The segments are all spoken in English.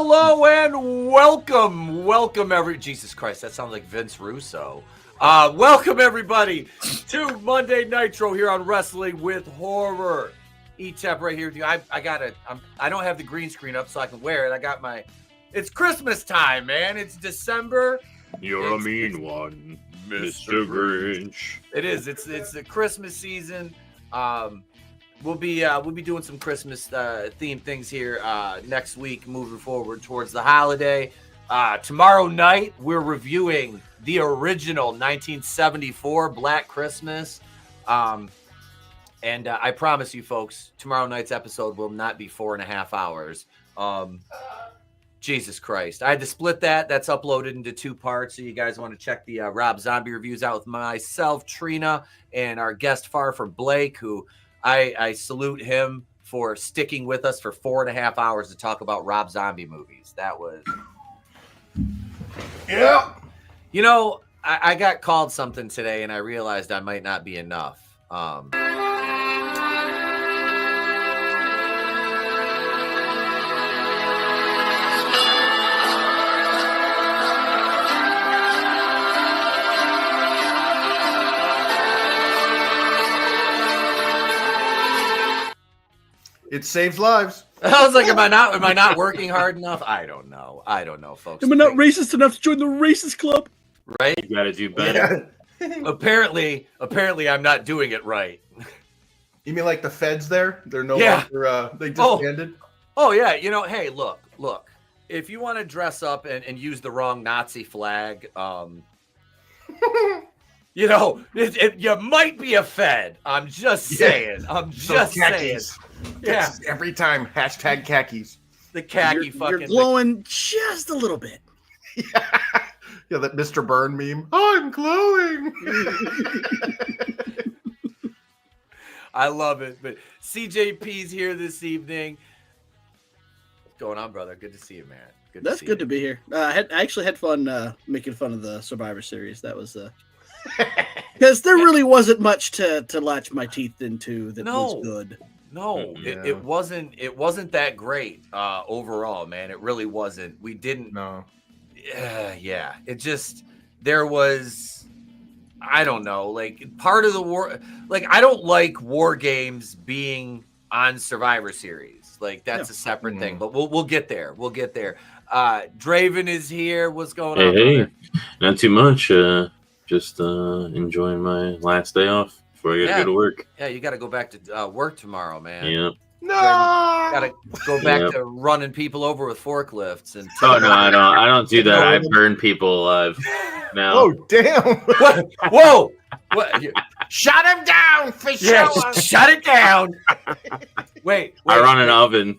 Hello and welcome Jesus Christ, that sounds like Vince Russo. Welcome everybody to Monday Nitro here on Wrestling with Horror. Etep right here with you. I don't have the green screen up so I can wear it. I got my, it's Christmas time, man. It's December. You're a mean one, Mr. Grinch. It is. It's the Christmas season. We'll be doing some Christmas themed things here next week, moving forward towards the holiday. Tomorrow night we're reviewing the original 1974 Black Christmas, and I promise you, folks, tomorrow night's episode will not be 4.5 hours. Jesus Christ, I had to split that. That's uploaded into 2 parts, so you guys want to check the Rob Zombie reviews out with myself, Trina, and our guest Far from Blake, who I salute him for sticking with us for 4.5 hours to talk about Rob Zombie movies. That was... Yeah. You know, I got called something today, and I realized I might not be enough. It saves lives. I was like, am I not working hard enough? I don't know, folks. Am I not racist enough to join the racist club? Right? You gotta do better. Yeah. Apparently, I'm not doing it right. You mean like the feds there? They're no Yeah. longer, they disbanded? Oh, yeah. You know, hey, look. If you want to dress up and use the wrong Nazi flag, you know, you might be a Fed. I'm just saying. I'm just saying. Yeah. Every time, hashtag khakis. The khaki You're glowing just a little bit. Yeah, that Mr. Byrne meme. I'm glowing. I love it. But CJP's here this evening. What's going on, brother? Good to see you, man. That's good to be here. I actually had fun making fun of the Survivor Series. That was because there really wasn't much to latch my teeth into that was good. No, Yeah. it wasn't that great overall, man. It really wasn't. We didn't. No. Yeah. It just, there was, I don't know, like part of the war. Like, I don't like war games being on Survivor Series. Like, that's a separate thing. But we'll get there. We'll get there. Draven is here. What's going on? Hey, brother? not too much. Just enjoying my last day off before I gotta go to work. Yeah, you got to go back to work tomorrow, man. Yeah. No. Got to go back to running people over with forklifts and. Oh no, I don't do that. I burn people alive. Now. Oh, damn. What? Whoa! What? Shut him down for Yeah, sure. shut it down. Wait. I run an oven.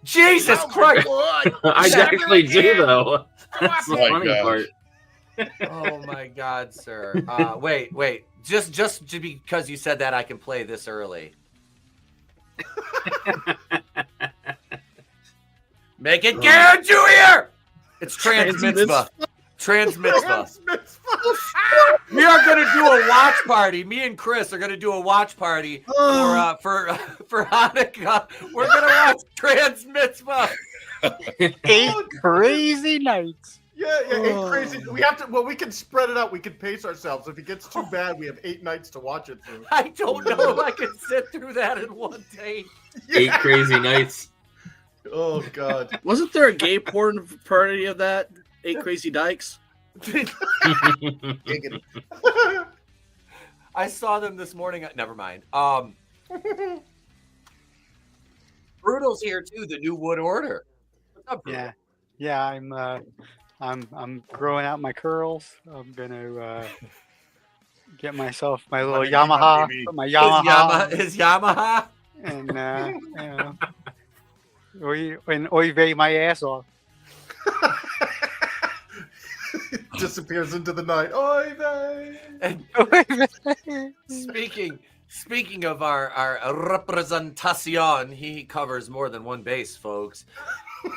Jesus Christ! I actually do though. That's the funny part. Oh my God, sir. Wait. Just because you said that, I can play this early. Make it Garrett Jr. It's trans mitzvah. Trans mitzvah. We are going to do a watch party. Me and Chris are going to do a watch party for Hanukkah. We're going to watch trans mitzvah. 8 crazy nights. Yeah, 8 crazy. We have to, well, we can spread it out. We can pace ourselves. If it gets too bad, we have 8 nights to watch it through. I don't know if I can sit through that in one day. 8 crazy nights. Oh, God. Wasn't there a gay porn parody of that? 8 Crazy Dykes? I saw them this morning. Never mind. Brutal's here too. The New Wood Order. What's up, Brutal? Yeah. I'm growing out my curls. I'm gonna get myself my little Yamaha. Put my Yamaha. His Yamaha. And oy vey my ass off. Disappears into the night. Oy vey. And speaking of our representación, he covers more than one base, folks.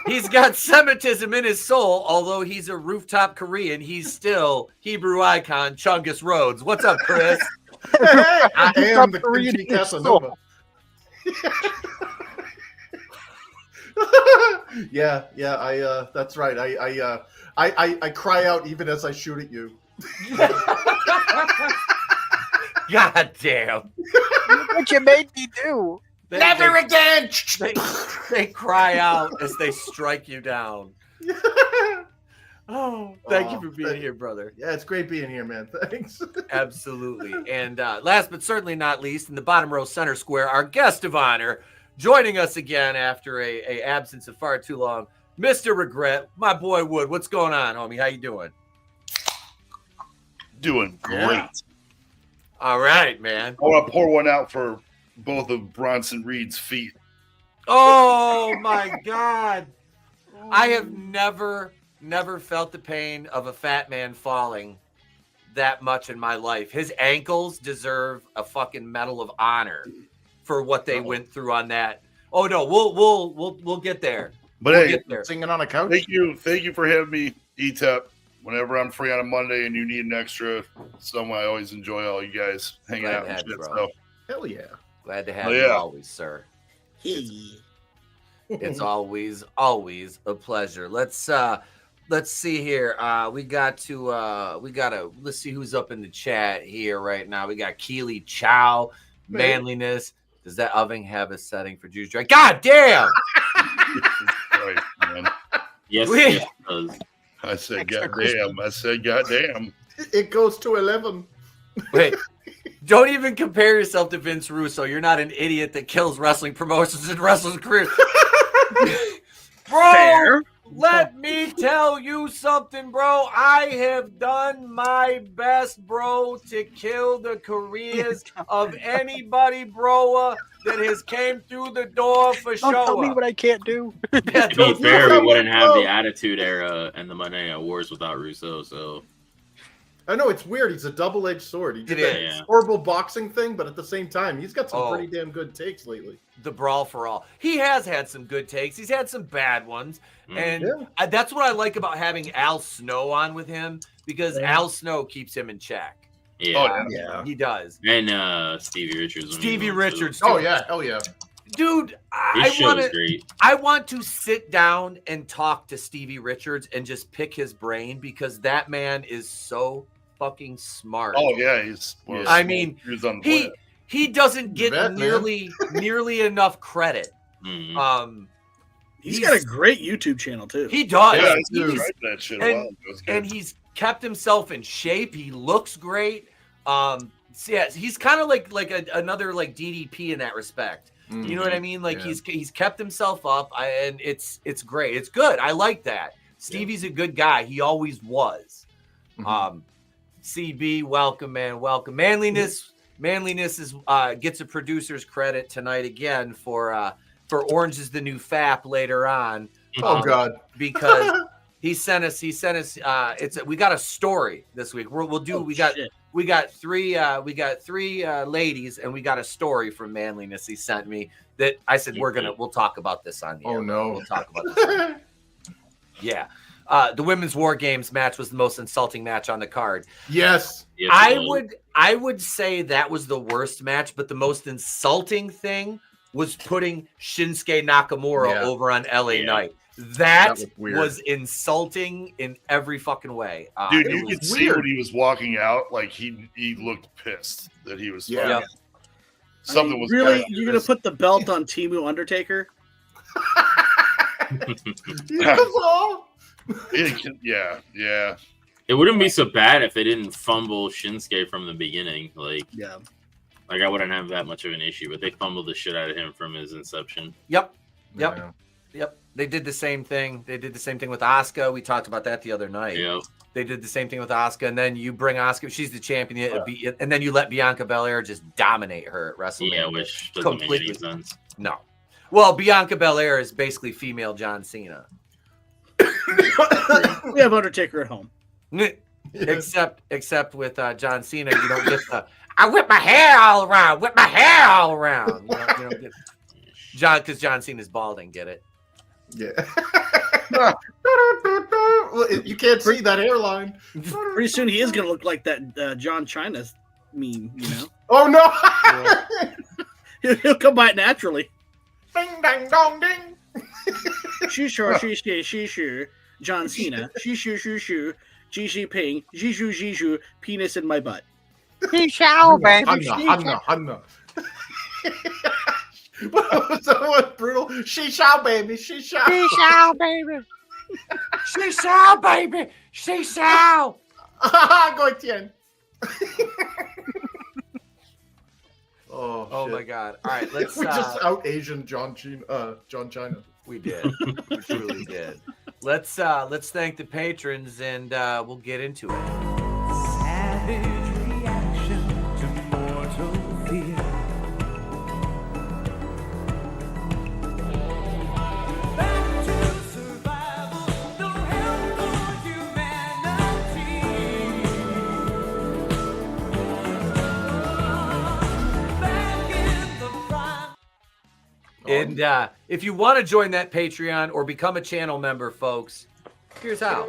He's got Semitism in his soul, although he's a rooftop Korean. He's still Hebrew icon Chungus Rhodes. What's up, Chris? Hey, I am the Korean Casanova. Yeah. That's right. I cry out even as I shoot at you. God damn. What you made me do? Never again. They cry out as they strike you down. Oh, thank you for being here, brother. Yeah, it's great being here, man. Thanks. Absolutely. And last but certainly not least, in the bottom row center square, our guest of honor, joining us again after a absence of far too long, Mr. Regret, my boy Wood. What's going on, homie? How you doing? Doing great. Yeah. All right, man. I want to pour one out for both of Bronson Reed's feet. Oh my God. I have never felt the pain of a fat man falling that much in my life. His ankles deserve a fucking Medal of Honor for what they went through on that. Oh no, we'll get there. But we'll hey, get there. Singing on a couch. thank you for having me, Etep. Whenever I'm free on a Monday and you need an extra, someone I always enjoy all you guys hanging Glad out to and have you, shit. bro. So Hell yeah. Glad to have Oh, you yeah. always, sir. It's always a pleasure. Let's see here. Let's see who's up in the chat here right now. We got Keely Chow, Manliness. Does that oven have a setting for juice drink? God damn! Christ, man. Yes, it does. I said goddamn. It goes to 11. Wait, don't even compare yourself to Vince Russo. You're not an idiot that kills wrestling promotions and wrestlers' careers. Bro, Fair. let me tell you something, bro. I have done my best, bro, to kill the careers of anybody, bro, that has came through the door for Don't tell me Showa. what I can't do. Yeah, To be don't- fair, we someone wouldn't have close. the Attitude Era and the Monday Night Wars without Russo. So I know it's weird. He's a double-edged sword. He did It that is. horrible boxing thing, but at the same time, he's got some Oh. pretty damn good takes lately. the Brawl for All. He has had some good takes. He's had some bad ones. And Yeah. that's what I like about having Al Snow on with him, because Al Snow keeps him in check. yeah, Oh, Yeah. He does. and Stevie Richards. when he Stevie won, too. Richards. Oh too. yeah. Hell yeah. Dude, His I show want is to great. I want to sit down and talk to Stevie Richards and just pick his brain, because that man is so fucking smart. Oh yeah, he's. One of the I smartest mean, dudes on the he planet. he doesn't get Bet, man. nearly enough credit. Mhm. He's got a great YouTube channel too. He does. Yeah, I He's- tried that shit a and- while ago. It's good. and he's kept himself in shape. He looks great. So yeah, he's kind of like another like DDP in that respect. You know what I mean? Like Yeah. he's kept himself up, and it's great. It's good. I like that. Stevie's a good guy. He always was. Mhm. CB, welcome, man, welcome. Manliness is gets a producer's credit tonight again for Orange is the New Fap later on. Oh god. Because he sent us we got a story this week. We got three ladies, and we got a story from Manliness he sent me that I said we'll talk about this on the air. Oh no. We'll talk about this. Yeah. The women's war games match was the most insulting match on the card. Yes. Yes, it was. I would say that was the worst match, but the most insulting thing was putting Shinsuke Nakamura over on LA Knight. That was weird. was insulting in every fucking way. Dude, it you was could see weird. when he was walking out, like he looked pissed that he was. Yeah. fucking- Something was really. kinda- You're gonna put the belt on Timu Undertaker? Yeah. It wouldn't be so bad if they didn't fumble Shinsuke from the beginning. Like Yeah. I wouldn't have that much of an issue, but they fumbled the shit out of him from his inception. Yep. Yeah. They did the same thing. They did the same thing with Asuka. We talked about that the other night. Yeah. They did the same thing with Asuka, and then you bring Asuka. She's the champion, and then you let Bianca Belair just dominate her at WrestleMania. Yeah, which doesn't make any sense. No. Well, Bianca Belair is basically female John Cena, We have Undertaker at home. except with John Cena, you don't get the I whip my hair all around, whip my hair all around. You don't get because John Cena's balding. Get it? Yeah. Well, you can't see that hairline. Pretty soon he is gonna look like that John China's meme. You know, Oh no! he'll come by it naturally. Ding dang dong ding. Shishu, John Cena, Shishu, Xi Jinping, penis in my butt. Hanna. What was that one brutal? Shisha, baby. Shisha, baby. Goitien. Oh my God! All right, let's. We just out Asian John China. We did. We truly did. Let's thank the patrons and we'll get into it. Savage reaction to mortal fear. Back to survival, no help for humanity. Back in the prime. And if you want to join that Patreon or become a channel member, folks, here's how.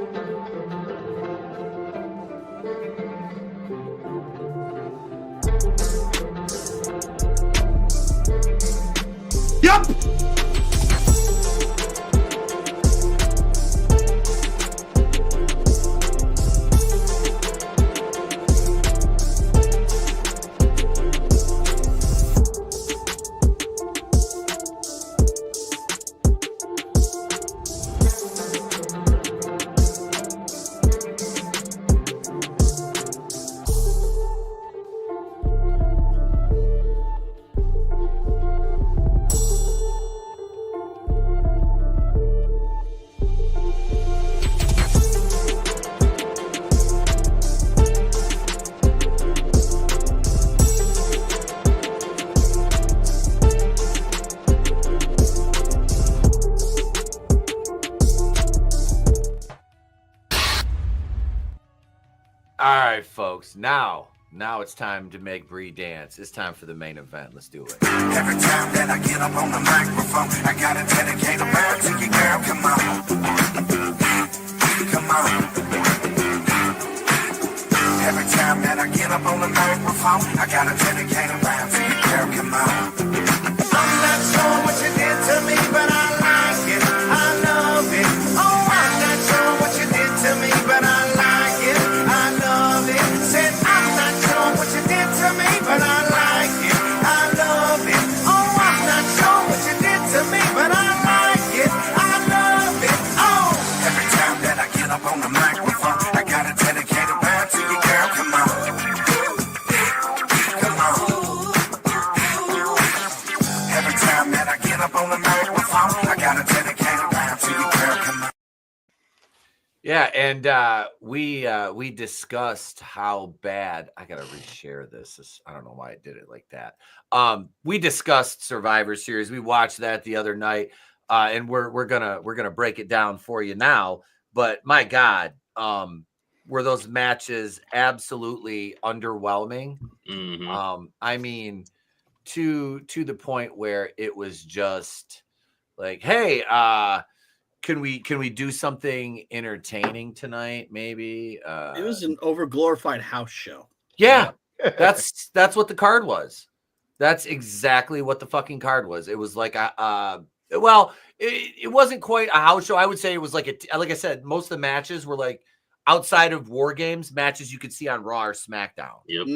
Yep. All right, folks. Now it's time to make Bree dance. It's time for the main event. Let's do it. Every time that I get up on the microphone, I gotta dedicate a round to you, girl. Come on. Come on. Every time that I get up on the microphone, I gotta dedicate a round to you, girl. Come on. I'm not sure what you did to me, but I like it. I love it. Oh, I'm not sure what you did to me, but I like it. I love it. Said I'm not sure what you did to me, but I like it. I love it. Oh, I'm not sure what you did to me, but I like it. I love it. Oh, every time that I get up on the microphone, I gotta dedicate a round to you, girl. Come on. Come on. Every time that I get up on the microphone, I gotta dedicate a round to you, girl. Come on. Yeah, and we discussed how bad. I gotta reshare this. I don't know why I did it like that. We discussed Survivor Series. We watched that the other night, and we're gonna break it down for you now. But my God, were those matches absolutely underwhelming? Mm-hmm. I mean, to the point where it was just like, hey, can we do something entertaining tonight? Maybe It was an overglorified house show. yeah, that's what the card was. That's exactly what the fucking card was. It was like it wasn't quite a house show. I would say it was like like I said, most of the matches were like outside of War Games matches you could see on Raw or SmackDown. Yep.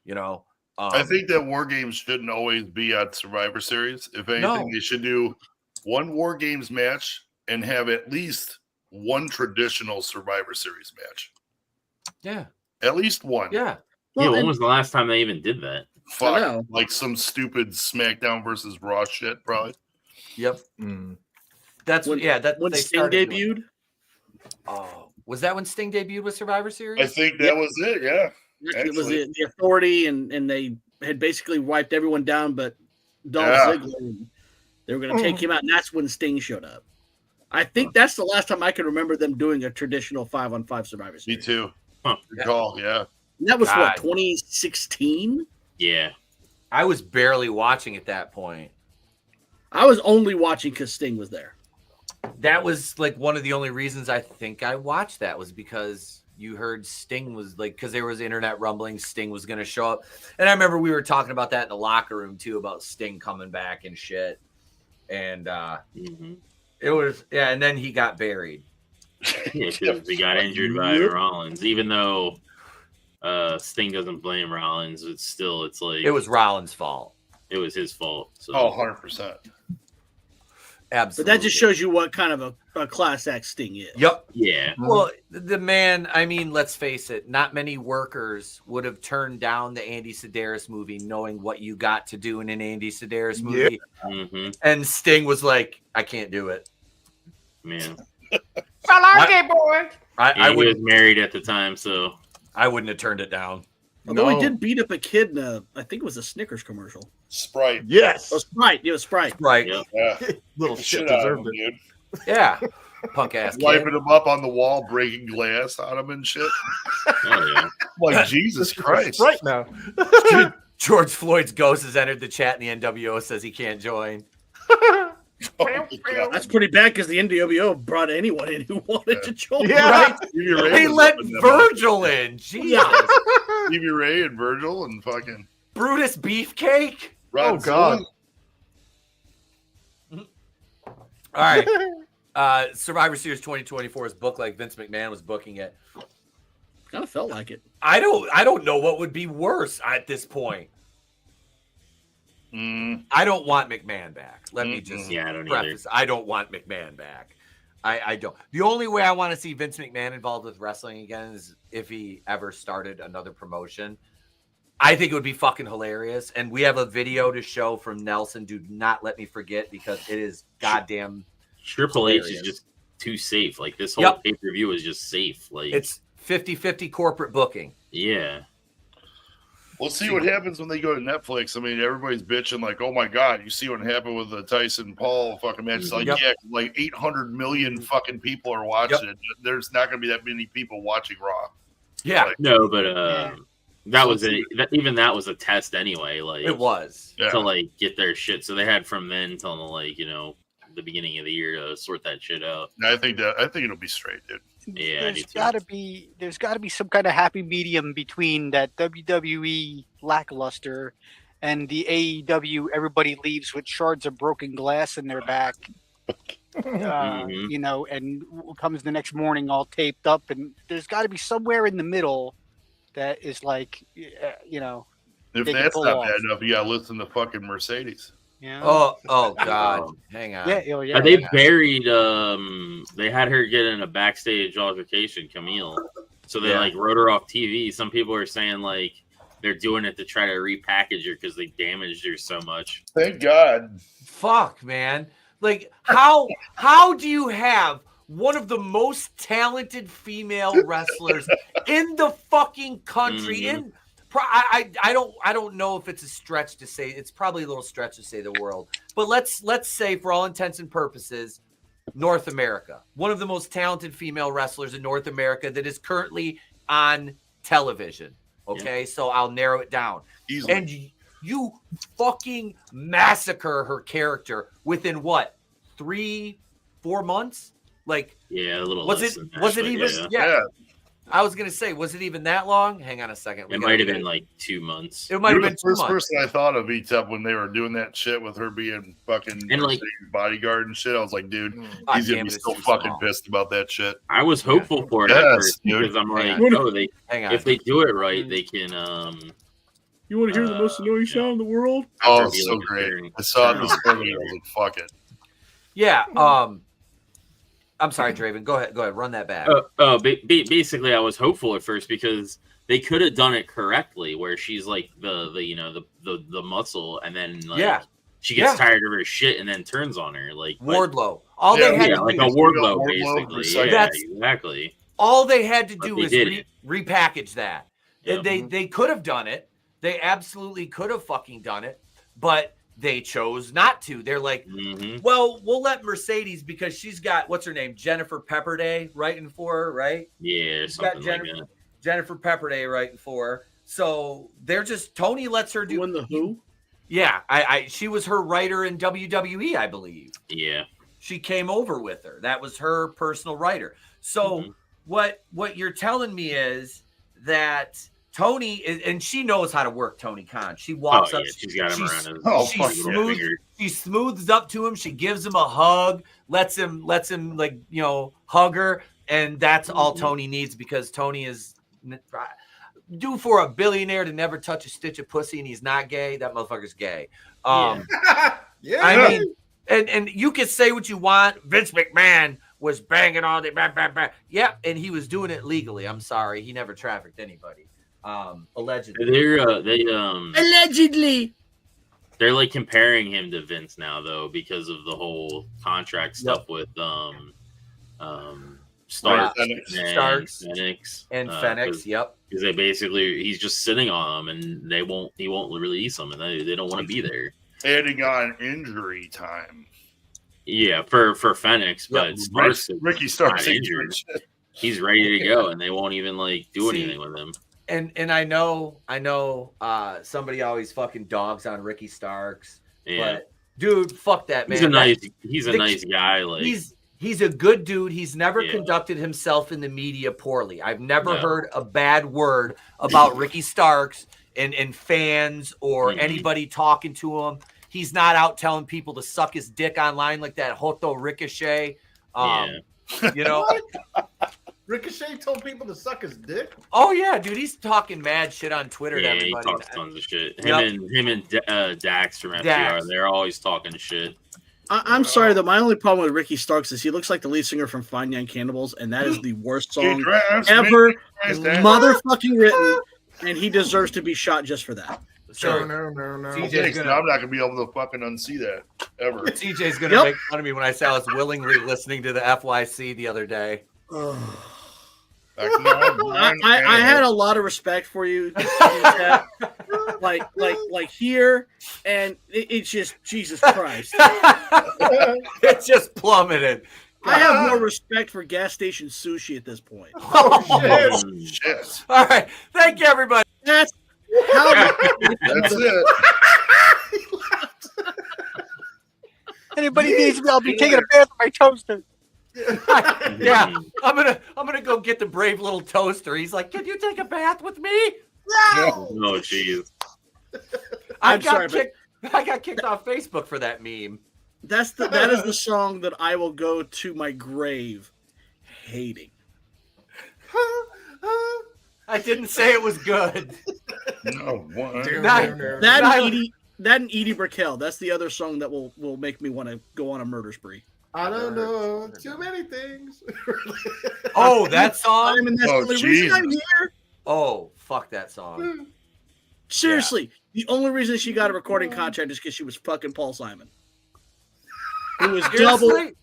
You know, I think that War Games shouldn't always be at Survivor Series. If anything, they should do one War Games match and have at least one traditional Survivor Series match. Yeah. At least one. Yeah. Well, when was the last time they even did that? Fuck, like some stupid SmackDown versus Raw shit, probably. Yep. That's when when they Sting started debuted. doing. Oh, was that when Sting debuted with Survivor Series? I think that was it. Yeah. It was the Authority, and they had basically wiped everyone down, but Dolph Ziggler. And they were going to take him out, and that's when Sting showed up. I think that's the last time I can remember them doing a traditional 5-on-5 Survivor Series. Me too. Huh. Good call. Yeah. And that was God. what, 2016? Yeah. I was barely watching at that point. I was only watching because Sting was there. That was like one of the only reasons I think I watched that was because you heard Sting was like, because there was internet rumbling, Sting was going to show up. And I remember we were talking about that in the locker room too, about Sting coming back and shit. And It was, yeah, and then he got buried. Yeah, because he got injured by Rollins. Even though Sting doesn't blame Rollins, it's like It was Rollins' fault. It was his fault. So. 100%. Absolutely. But that just shows you what kind of a class act Sting is. Yep. Yeah. Well, the man, I mean, let's face it, not many workers would have turned down the Andy Sedaris movie knowing what you got to do in an Andy Sedaris movie. Yeah. Mm-hmm. And Sting was like, I can't do it. Man. I like it, boy. I he was married at the time, so I wouldn't have turned it down. Although he did beat up a kid in I think it was a Snickers commercial. Sprite. Yes. Oh, Sprite. It was Sprite. Right. Yep. Yeah. Little Good shit shit out of deserved him, it. dude. Yeah. Punk ass kid. Wiping him up on the wall, breaking glass on him and shit. oh yeah. Like, Jesus Christ. Right now. George Floyd's ghost has entered the chat and the NWO says he can't join. Oh my God. That's pretty bad because the NWO brought anyone in who wanted to join. Yeah. Right? Stevie Ray They was let up in them. Virgil in. Jesus. Stevie Ray and Virgil and fucking Brutus Beefcake. Rod Oh, God. Stewart. All right. Survivor Series 2024 is booked like Vince McMahon was booking it. Kind of felt like it. I don't know what would be worse at this point. I don't want McMahon back. Let me just Yeah, I don't preface. I don't want McMahon back. I don't. The only way I want to see Vince McMahon involved with wrestling again is if he ever started another promotion. I think it would be fucking hilarious. And we have a video to show from Nelson. Do not let me forget because it is goddamn Triple H hilarious. is just too safe. Like this whole pay-per-view is just safe. Like It's 50-50 corporate booking. yeah. We'll see what happens when they go to Netflix. I mean, everybody's bitching like, "Oh my God, you see what happened with the Tyson Paul fucking match?" It's like, Yep. yeah, like 800 million fucking people are watching it. There's not going to be that many people watching Raw. Yeah, Like, No, but that was even that was a test anyway. Like it was. yeah. to like get their shit. So they had from then till like the beginning of the year to sort that shit out. I think it'll be straight, dude. Yeah, I do too. there's gotta be some kind of happy medium between that WWE lackluster and the AEW everybody leaves with shards of broken glass in their back. And comes the next morning all taped up, and there's got to be somewhere in the middle that is like, If they can that's pull not off. bad enough, you got to listen to fucking Mercedes. Oh God. Hang on. Yeah. They buried. They had her get in a backstage altercation, Camille. So they like wrote her off TV. Some people are saying like they're doing it to try to repackage her because they damaged her so much. Thank God. Fuck, man. Like how do you have one of the most talented female wrestlers in the fucking country? I don't know if it's a stretch to say, it's probably a little stretch to say the world, but let's say for all intents and purposes, North America, one of the most talented female wrestlers in North America that is currently on television. Okay. So I'll narrow it down. Easily. And you fucking massacre her character within what, 3-4 months? Like, Yeah, a little. was less it than that, was it but even Yeah. I was gonna say, was it even that long? Hang on a second. It might have been like 2 months. It might You're have been the 2 first months. person I thought of Etep when they were doing that shit with her being fucking And, like- Mercedes bodyguard and shit. I was like, dude, God he's gonna damn be it, it's so too fucking small. pissed about that shit. I was hopeful for it at Yes, first dude. because I'm like, Hang oh, they Hang on. if they do it right, they can. You want to hear the most annoying sound in the world? Oh, That'd be so like a great. very- I saw it this morning. I was like, fuck it. Yeah. I'm sorry, Draven. Go ahead. Run that back. Basically, I was hopeful at first because they could have done it correctly, where she's like the muscle, and then like she gets tired of her shit and then turns on her like Wardlow. All they had to like do, a Wardlow, Wardlow basically. recycle. Yeah, That's- exactly. all they had to But do they is didn't. repackage that. Yep. They could have done it. They absolutely could have fucking done it, but they chose not to. They're like, Mhm. well, we'll let Mercedes because she's got, what's her name, Jennifer Pepperday writing for her, right? Yeah, She's got something like that. Jennifer Pepperday writing for her. So they're just, Tony lets her do. Doing the who? Yeah, she was her writer in WWE, I believe. Yeah. She came over with her. That was her personal writer. So what you're telling me is that Tony, and she knows how to work Tony Khan. She walks up. She's got him around his She smooths up to him. She gives him a hug, lets him like, hug her. And that's all Tony needs, because Tony is due for a billionaire to never touch a stitch of pussy, and he's not gay. That motherfucker's gay. I mean, and you can say what you want. Vince McMahon was banging all the bang. Yeah, and he was doing it legally. I'm sorry, he never trafficked anybody. Allegedly. Allegedly. They're like comparing him to Vince now, though, because of the whole contract stuff with Starks and Fenix. Yep. Because he's just sitting on them, and he won't release them, and they don't want to be there. Adding on injury time. Yeah, for Fenix, but Ricky Starks injured. He's ready to go, and they won't even do anything with him. And I know somebody always fucking dogs on Ricky Starks. Yeah. But dude, fuck that man. He's a nice guy. He's a good dude. He's never conducted himself in the media poorly. I've never heard a bad word about Ricky Starks and fans or anybody talking to him. He's not out telling people to suck his dick online like that Hoto Ricochet. Ricochet told people to suck his dick? Oh, yeah, dude. He's talking mad shit on Twitter to everybody. He talks tons of shit. Him and Dax from FTR, they're always talking shit. I'm sorry, though. My only problem with Ricky Starks is he looks like the lead singer from Fine Young Cannibals, and that is the worst song ever motherfucking written, and he deserves to be shot just for that. Sure. No. I'm not going to be able to fucking unsee that ever. TJ's going to make fun of me when I say I was willingly listening to the FYC the other day. I had a lot of respect for you, like here, and it's just Jesus Christ. It just plummeted. I have more respect for gas station sushi at this point. Oh, shit. All right, thank you, everybody. That's it. Anybody needs me, I'll be taking a bath with my toaster. Yeah, I'm gonna go get the brave little toaster. He's like, "Can you take a bath with me?" No, jeez. I got kicked off Facebook for that meme. That is the song that I will go to my grave hating. I didn't say it was good. That and Edie Brickell. That's the other song that will make me want to go on a murder spree. I don't know too many things. Oh, that song. That's the only reason I'm here. Oh, fuck that song. Seriously, the only reason she got a recording contract is because she was fucking Paul Simon, who was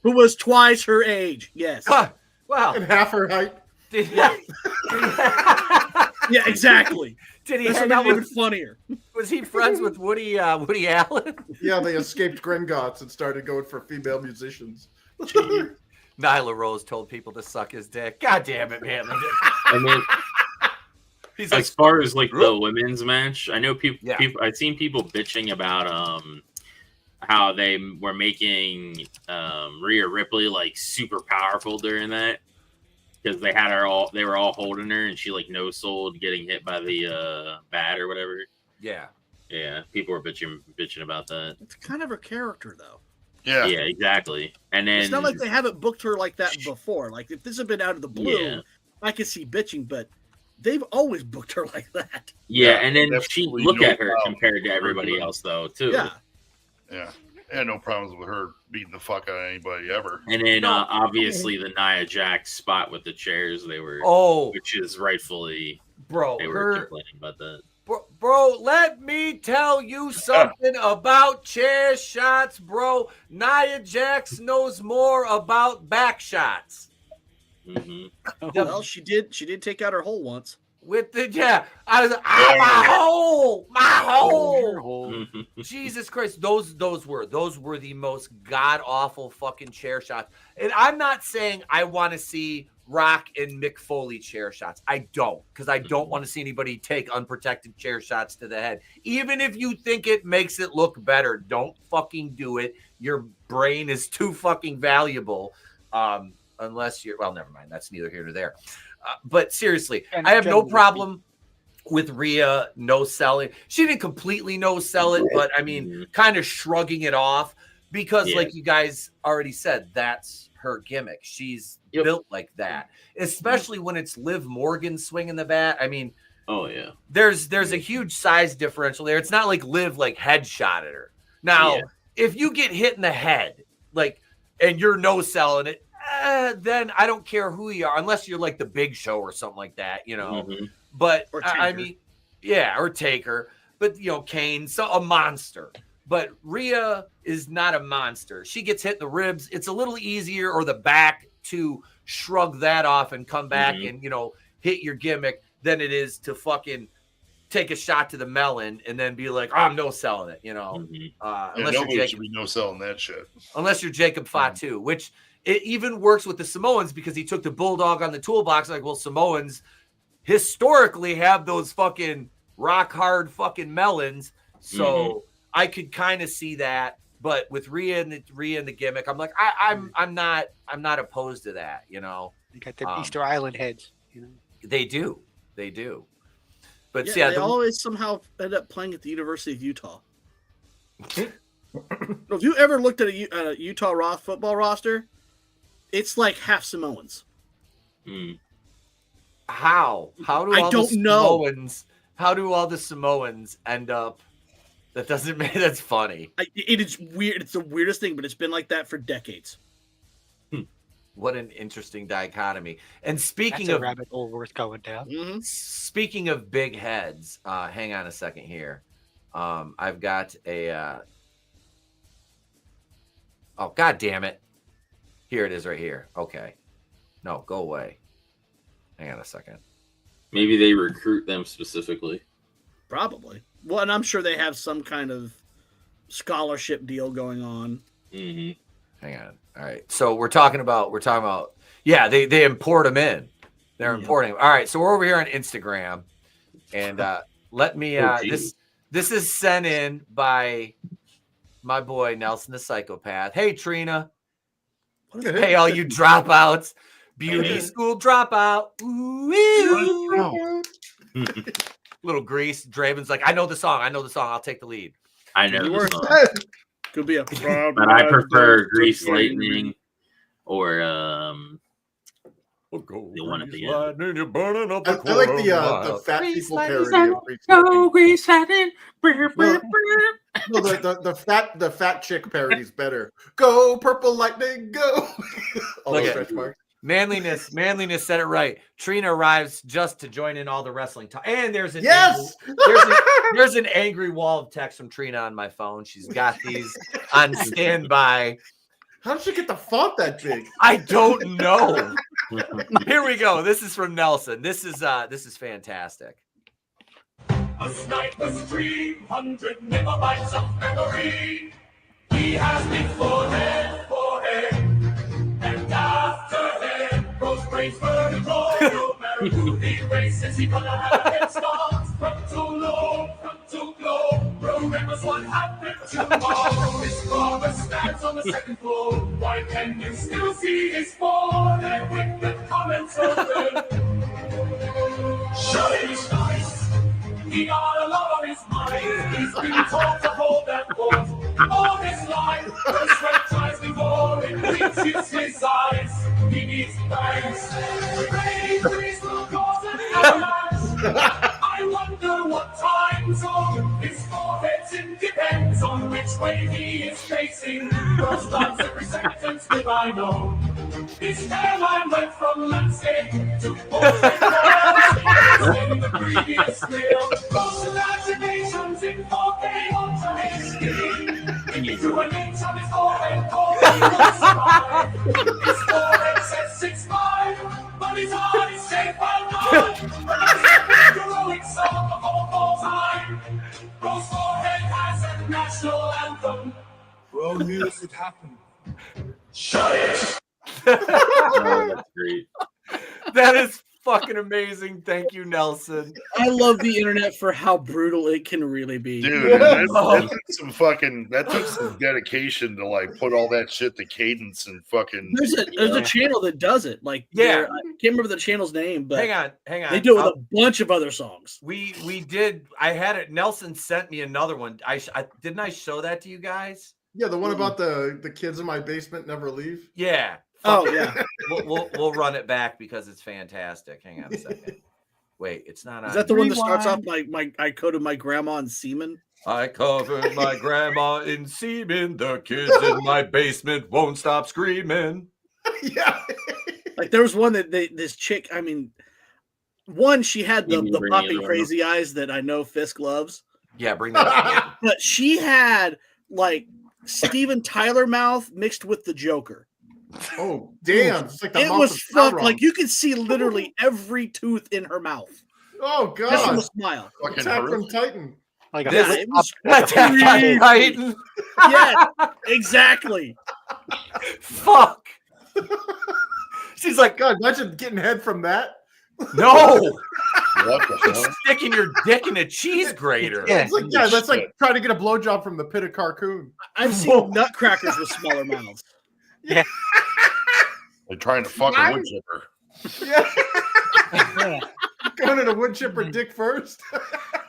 who was twice her age. Yes. Wow. And half her height. Yeah, exactly. Did he That's hang out even with? Funnier. Was he friends with Woody Allen? Yeah, they escaped Gringotts and started going for female musicians. Nyla Rose told people to suck his dick. God damn it, man! I mean, as far as the women's match, I know people. I've seen people bitching about how they were making Rhea Ripley super powerful during that. Because they had her all, they were all holding her, and she no sold getting hit by the bat or whatever. Yeah, people were bitching about that. It's kind of her character, though. Yeah, exactly. And then it's not like they haven't booked her like that before. Like if this had been out of the blue, I could see bitching, but they've always booked her like that. Yeah, and then look at her compared to everybody else, though, too. Yeah. I had no problems with her beating the fuck out of anybody ever. And then obviously the Nia Jax spot with the chairs, which is rightfully, they were complaining about that. Bro, let me tell you something about chair shots, bro. Nia Jax knows more about back shots. Mm-hmm. Well, she did take out her hole once. With the I was my hole. Jesus Christ, those were the most god awful fucking chair shots. And I'm not saying I want to see Rock and Mick Foley chair shots. I don't, because I don't want to see anybody take unprotected chair shots to the head. Even if you think it makes it look better, don't fucking do it. Your brain is too fucking valuable. Unless you're, well, never mind. That's neither here nor there. But seriously, I have no problem with Rhea no selling. She didn't completely no sell it, but I mean, kind of shrugging it off because, like you guys already said, that's her gimmick. She's built like that, especially when it's Liv Morgan swinging the bat. I mean, there's a huge size differential there. It's not like Liv like headshotted her. Now, if you get hit in the head, like, and you're no selling it, then I don't care who you are, unless you're like the Big Show or something like that, you know. But I mean, or Taker, but you know, Kane, so a monster. But Rhea is not a monster. She gets hit in the ribs. It's a little easier, or the back, to shrug that off and come back and, you know, hit your gimmick than it is to fucking take a shot to the melon and then be like, oh, I'm no selling it, you know. Unless nobody should be no selling that shit. Unless you're Jacob Fatu, which it even works with the Samoans because he took the bulldog on the toolbox. Like, well, Samoans historically have those fucking rock hard fucking melons. So I could kind of see that. But with Rhea and the gimmick, I'm like, I'm not opposed to that, you know. You got the Easter Island heads, you know. They do. But they always somehow end up playing at the University of Utah. If you ever looked at a Utah football roster, it's like half Samoans. How do all the Samoans end up? That doesn't mean that's funny. It is weird. It's the weirdest thing, but it's been like that for decades. What an interesting dichotomy. And speaking That's of a rabbit hole worth going down. Speaking of big heads, hang on a second here. I've got a. Oh, God damn it! Here it is, right here. Okay, no, go away. Hang on a second. Maybe they recruit them specifically. Probably. Well, and I'm sure they have some kind of scholarship deal going on. Hang on. All right. So we're talking about. Yeah, they import them in. They're importing them. All right. So we're over here on Instagram, and let me. This is sent in by my boy Nelson the Psychopath. Hey Trina. Hey all you dropouts. Beauty school dropout. Ooh. Little Grease. Draven's like, I know the song. I'll take the lead. I know the song. Could be a proud. But I prefer Grease Lightning or the one at the end. I like the fat people parody of Grease Lightning. No, the fat chick parody is better. Go Purple Lightning, go! Look at Manliness said it right. Trina arrives just to join in all the wrestling talk. And there's an there's an angry wall of text from Trina on my phone. She's got these on standby. How did she get the font that big? I don't know. Here we go. This is from Nelson. This is fantastic. A sniper's 300 megabytes of memory. He has before head, and after head goes brains burning roll. No matter who he races, he gonna have a head start. Front to low, front to glow. Remembers what happened tomorrow. His father stands on the second floor. Why can you still see his fall? And with the comments open, Shirley's nice. He got a lot on his mind. He's been taught to hold that fort all his life. The sweat tries before it reaches his eyes. He needs thanks. Bravery's will cause an avalanche. I wonder what time zone his forehead's in depends on which way he is facing. First times every sentence did I know. His hairline went from landscape to portrait in the previous reel. Those imaginations in 4K Ultra HD. Into an inch on his forehead, his forehead says 6'5", but his eyes say 5'9". Heroic song of all time. Bro's forehead has a national anthem. Bro knew this would happen. Shut it. Oh, that's great. That is fucking amazing. Thank you, Nelson. I love the internet for how brutal it can really be. Dude, that took some dedication to like put all that shit to cadence and fucking. There's a channel that does it. Like, yeah, I can't remember the channel's name, but hang on. They do it with a bunch of other songs. We did. I had it. Nelson sent me another one. Didn't I show that to you guys? Yeah, the one about the kids in my basement never leave. Yeah. Oh yeah. We'll run it back because it's fantastic. Hang on a second. Wait, it's not on. Is that the one that starts off I coated my grandma in semen? I covered my grandma in semen. The kids in my basement won't stop screaming. Yeah. Like there was one that this chick, I mean, one, she had the popping crazy eyes that I know Fisk loves. Yeah, bring that up. But she had like Steven Tyler mouth mixed with the Joker. Oh damn! It's like the it mouth was of fucked. Sauron. Like you could see literally every tooth in her mouth. Oh god! Just from a smile. Attack from Titan. Like it was Attack on Titan. Yeah, exactly. Fuck. She's like, God, imagine getting head from that. No. What the hell? Sticking your dick in a cheese grater. Yeah, that's like trying to get a blowjob from the pit of Carcoon. I've seen nutcrackers with smaller mouths. Yeah. They're trying to fuck a wood chipper. Yeah. Going to the wood chipper dick first.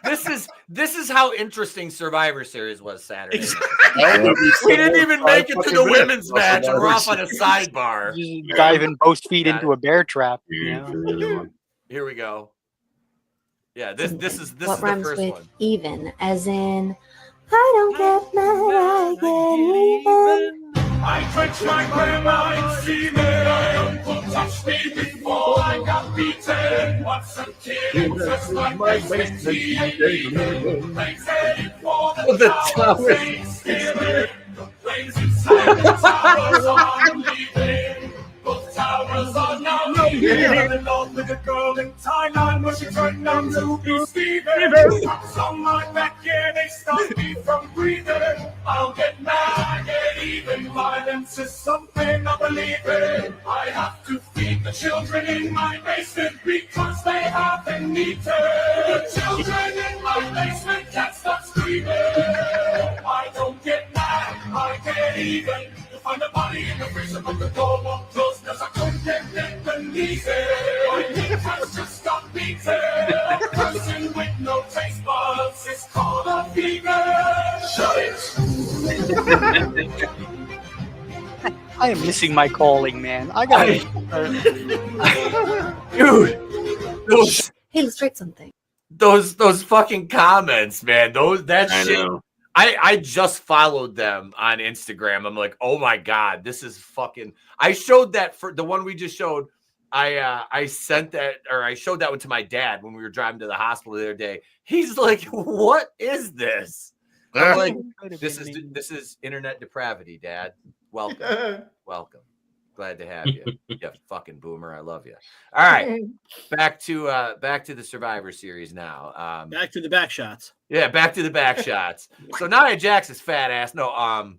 This is how interesting Survivor Series was Saturday. We didn't even make it to the women's match, and we're off on a sidebar. Just diving both feet into a bear trap. You know? Here we go. Yeah, this is what the rhymes first with one. even, as in I don't get mad, I get even. I drench my grandma in semen. My uncle touched me before I got beaten. Once a kid, just like my basement. Thanks for the towers. The flames inside the towers are leaving. Both towers are now leaving. I'm in love with a girl in Thailand where she turned out to be Steven. Cups on my back, yeah, they stop me from breathing. I'll get mad, get even. Violence is something I believe in. I have to feed the children in my basement because they haven't eaten. The children in my basement can't stop screaming. I don't get mad, I get even. Find a body in the freezer, but the door won't close because I couldn't get beneath it. My dick has just stopped beating. A person with no taste buds is called a vegan. Shut it. I am missing my calling, man. I gotta. Dude, Hey, let's write something. those fucking comments, man. That I shit. know. I just followed them on Instagram. I'm like, oh my god, this is fucking. I showed that for the one we just showed. I sent that, or I showed that one to my dad when we were driving to the hospital the other day. He's like, what is this? I'm like, this is internet depravity, Dad. Welcome. Glad to have you. You fucking boomer. I love you. All right. Back to the Survivor Series now. Back to the back shots. Yeah, back to the back shots. So Nia Jax's fat ass. No,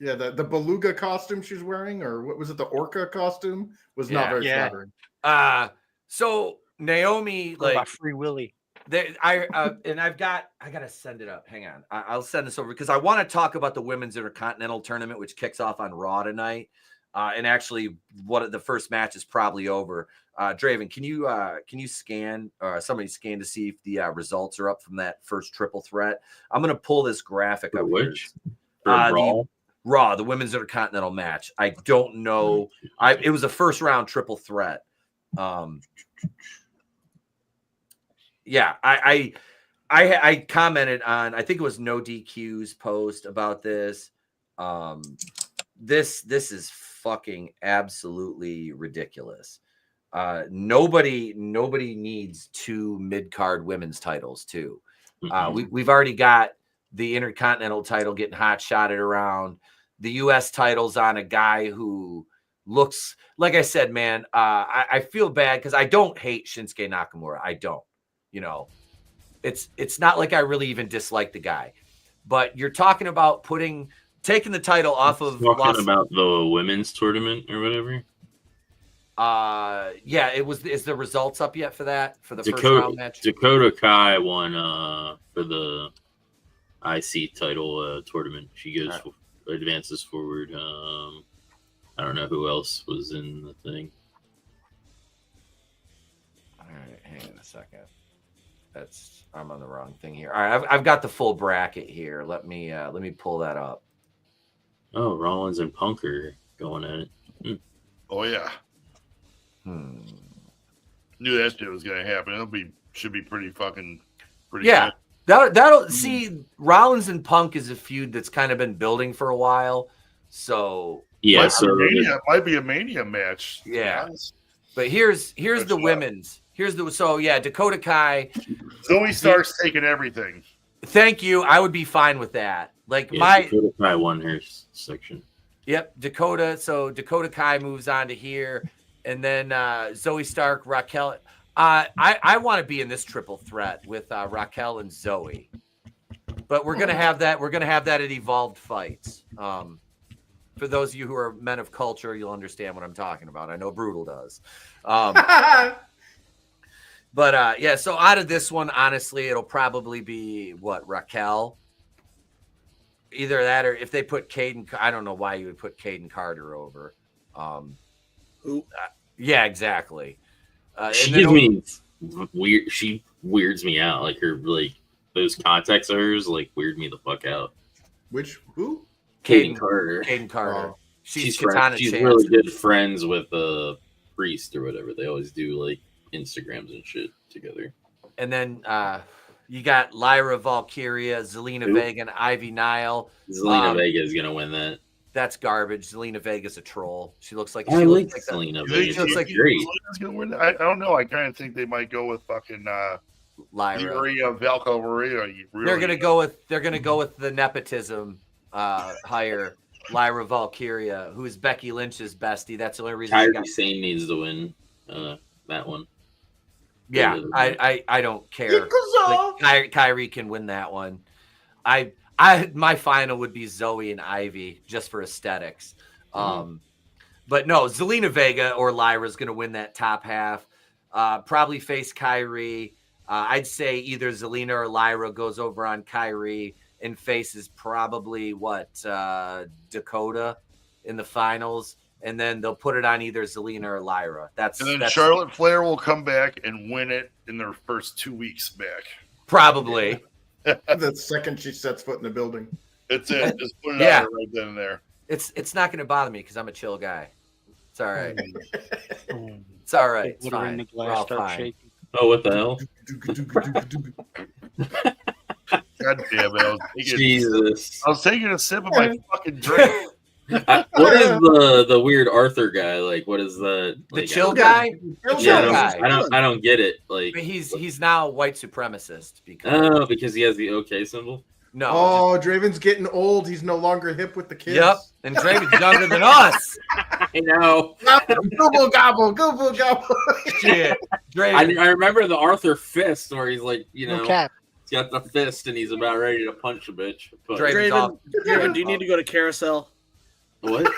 yeah, the beluga costume she's wearing, or what was it? The orca costume was not very flattering. So Naomi, like Free Willy. I gotta send it up. Hang on, I'll send this over because I want to talk about the women's Intercontinental tournament, which kicks off on Raw tonight. And actually, the first match is probably over. Draven, can you scan, or somebody scan to see if the results are up from that first triple threat? I'm gonna pull this graphic up. Which? Raw, the women's Intercontinental match. I don't know. It was a first round triple threat. Yeah, I commented on, I think it was No DQ's post about this. This is fucking absolutely ridiculous. Nobody needs two mid-card women's titles too. We've already got the Intercontinental title getting hot shotted around. The US title's on a guy who looks, like I said, man, I feel bad because I don't hate Shinsuke Nakamura. I don't. You know, it's not like I really even dislike the guy, but you're talking about taking the title off of about the women's tournament or whatever. Yeah, it was. Is the results up yet for that? For the first round match? Dakota Kai won for the IC title tournament. She goes advances forward. I don't know who else was in the thing. All right, hang on a second. I'm on the wrong thing here. All right, I've got the full bracket here. Let me pull that up. Oh, Rollins and Punk are going at it. Oh yeah. Knew that shit was gonna happen. Should be pretty fucking pretty. Yeah, good. that'll see. Rollins and Punk is a feud that's kind of been building for a while. So yeah, it might be a Mania match. Yeah, but here's the women's. Dakota Kai. Zoe Stark's taking everything. Thank you. I would be fine with that. Dakota Kai won her section. Yep, Dakota. So Dakota Kai moves on to here, and then Zoe Stark, Raquel. I want to be in this triple threat with Raquel and Zoe, but we're gonna have that. We're gonna have that at Evolved Fights. For those of you who are men of culture, you'll understand what I'm talking about. I know Brutal does. But yeah, so out of this one, honestly, it'll probably be Raquel. Either that, or if they put Caden, I don't know why you would put Caden Carter over. Who? Yeah, exactly. She gives me weird. She weirds me out. Like those contacts of hers weird me the fuck out. Who? Caden Carter. Caden Carter. Oh. She's really good friends with Priest or whatever. They always do Instagrams and shit together. And then you got Lyra Valkyria, Zelina Vega, and Ivy Nile. Zelina Vega is gonna win that. That's garbage. Zelina Vega's a troll. She looks like Zelina Vega. She looks like great. Gonna win. I don't know. I kind of think they might go with fucking Lyra. Maria Valko Maria. Really. They're gonna go with the nepotism hire Lyra Valkyria, who is Becky Lynch's bestie. That's the only reason. Kairi Sane needs to win that one. Yeah, I don't care. Kairi can win that one. My final would be Zoe and Ivy just for aesthetics. But no, Zelina Vega or Lyra is going to win that top half. Probably face Kairi. I'd say either Zelina or Lyra goes over on Kairi and faces probably Dakota in the finals. And then they'll put it on either Zelina or Lyra. And then Charlotte Flair will come back and win it in their first 2 weeks back. Probably. The second she sets foot in the building. That's it. Just put it on her right then and there. It's not going to bother me because I'm a chill guy. It's all right. It's all right. It's fine. We're all fine. Oh, what the hell? God damn it. Jesus. I was taking a sip of my fucking drink. What is the weird Arthur guy like? What is the chill guy? I don't get it. He's now a white supremacist because he has the OK symbol. No. Oh, Draven's getting old. He's no longer hip with the kids. Yep, and Draven's younger than us. I know. Gobble gobble, gobble gobble. Shit, Draven. I remember the Arthur fist where he's he's Okay. got the fist and he's about ready to punch a bitch. Draven, do you need to go to Carousel? What?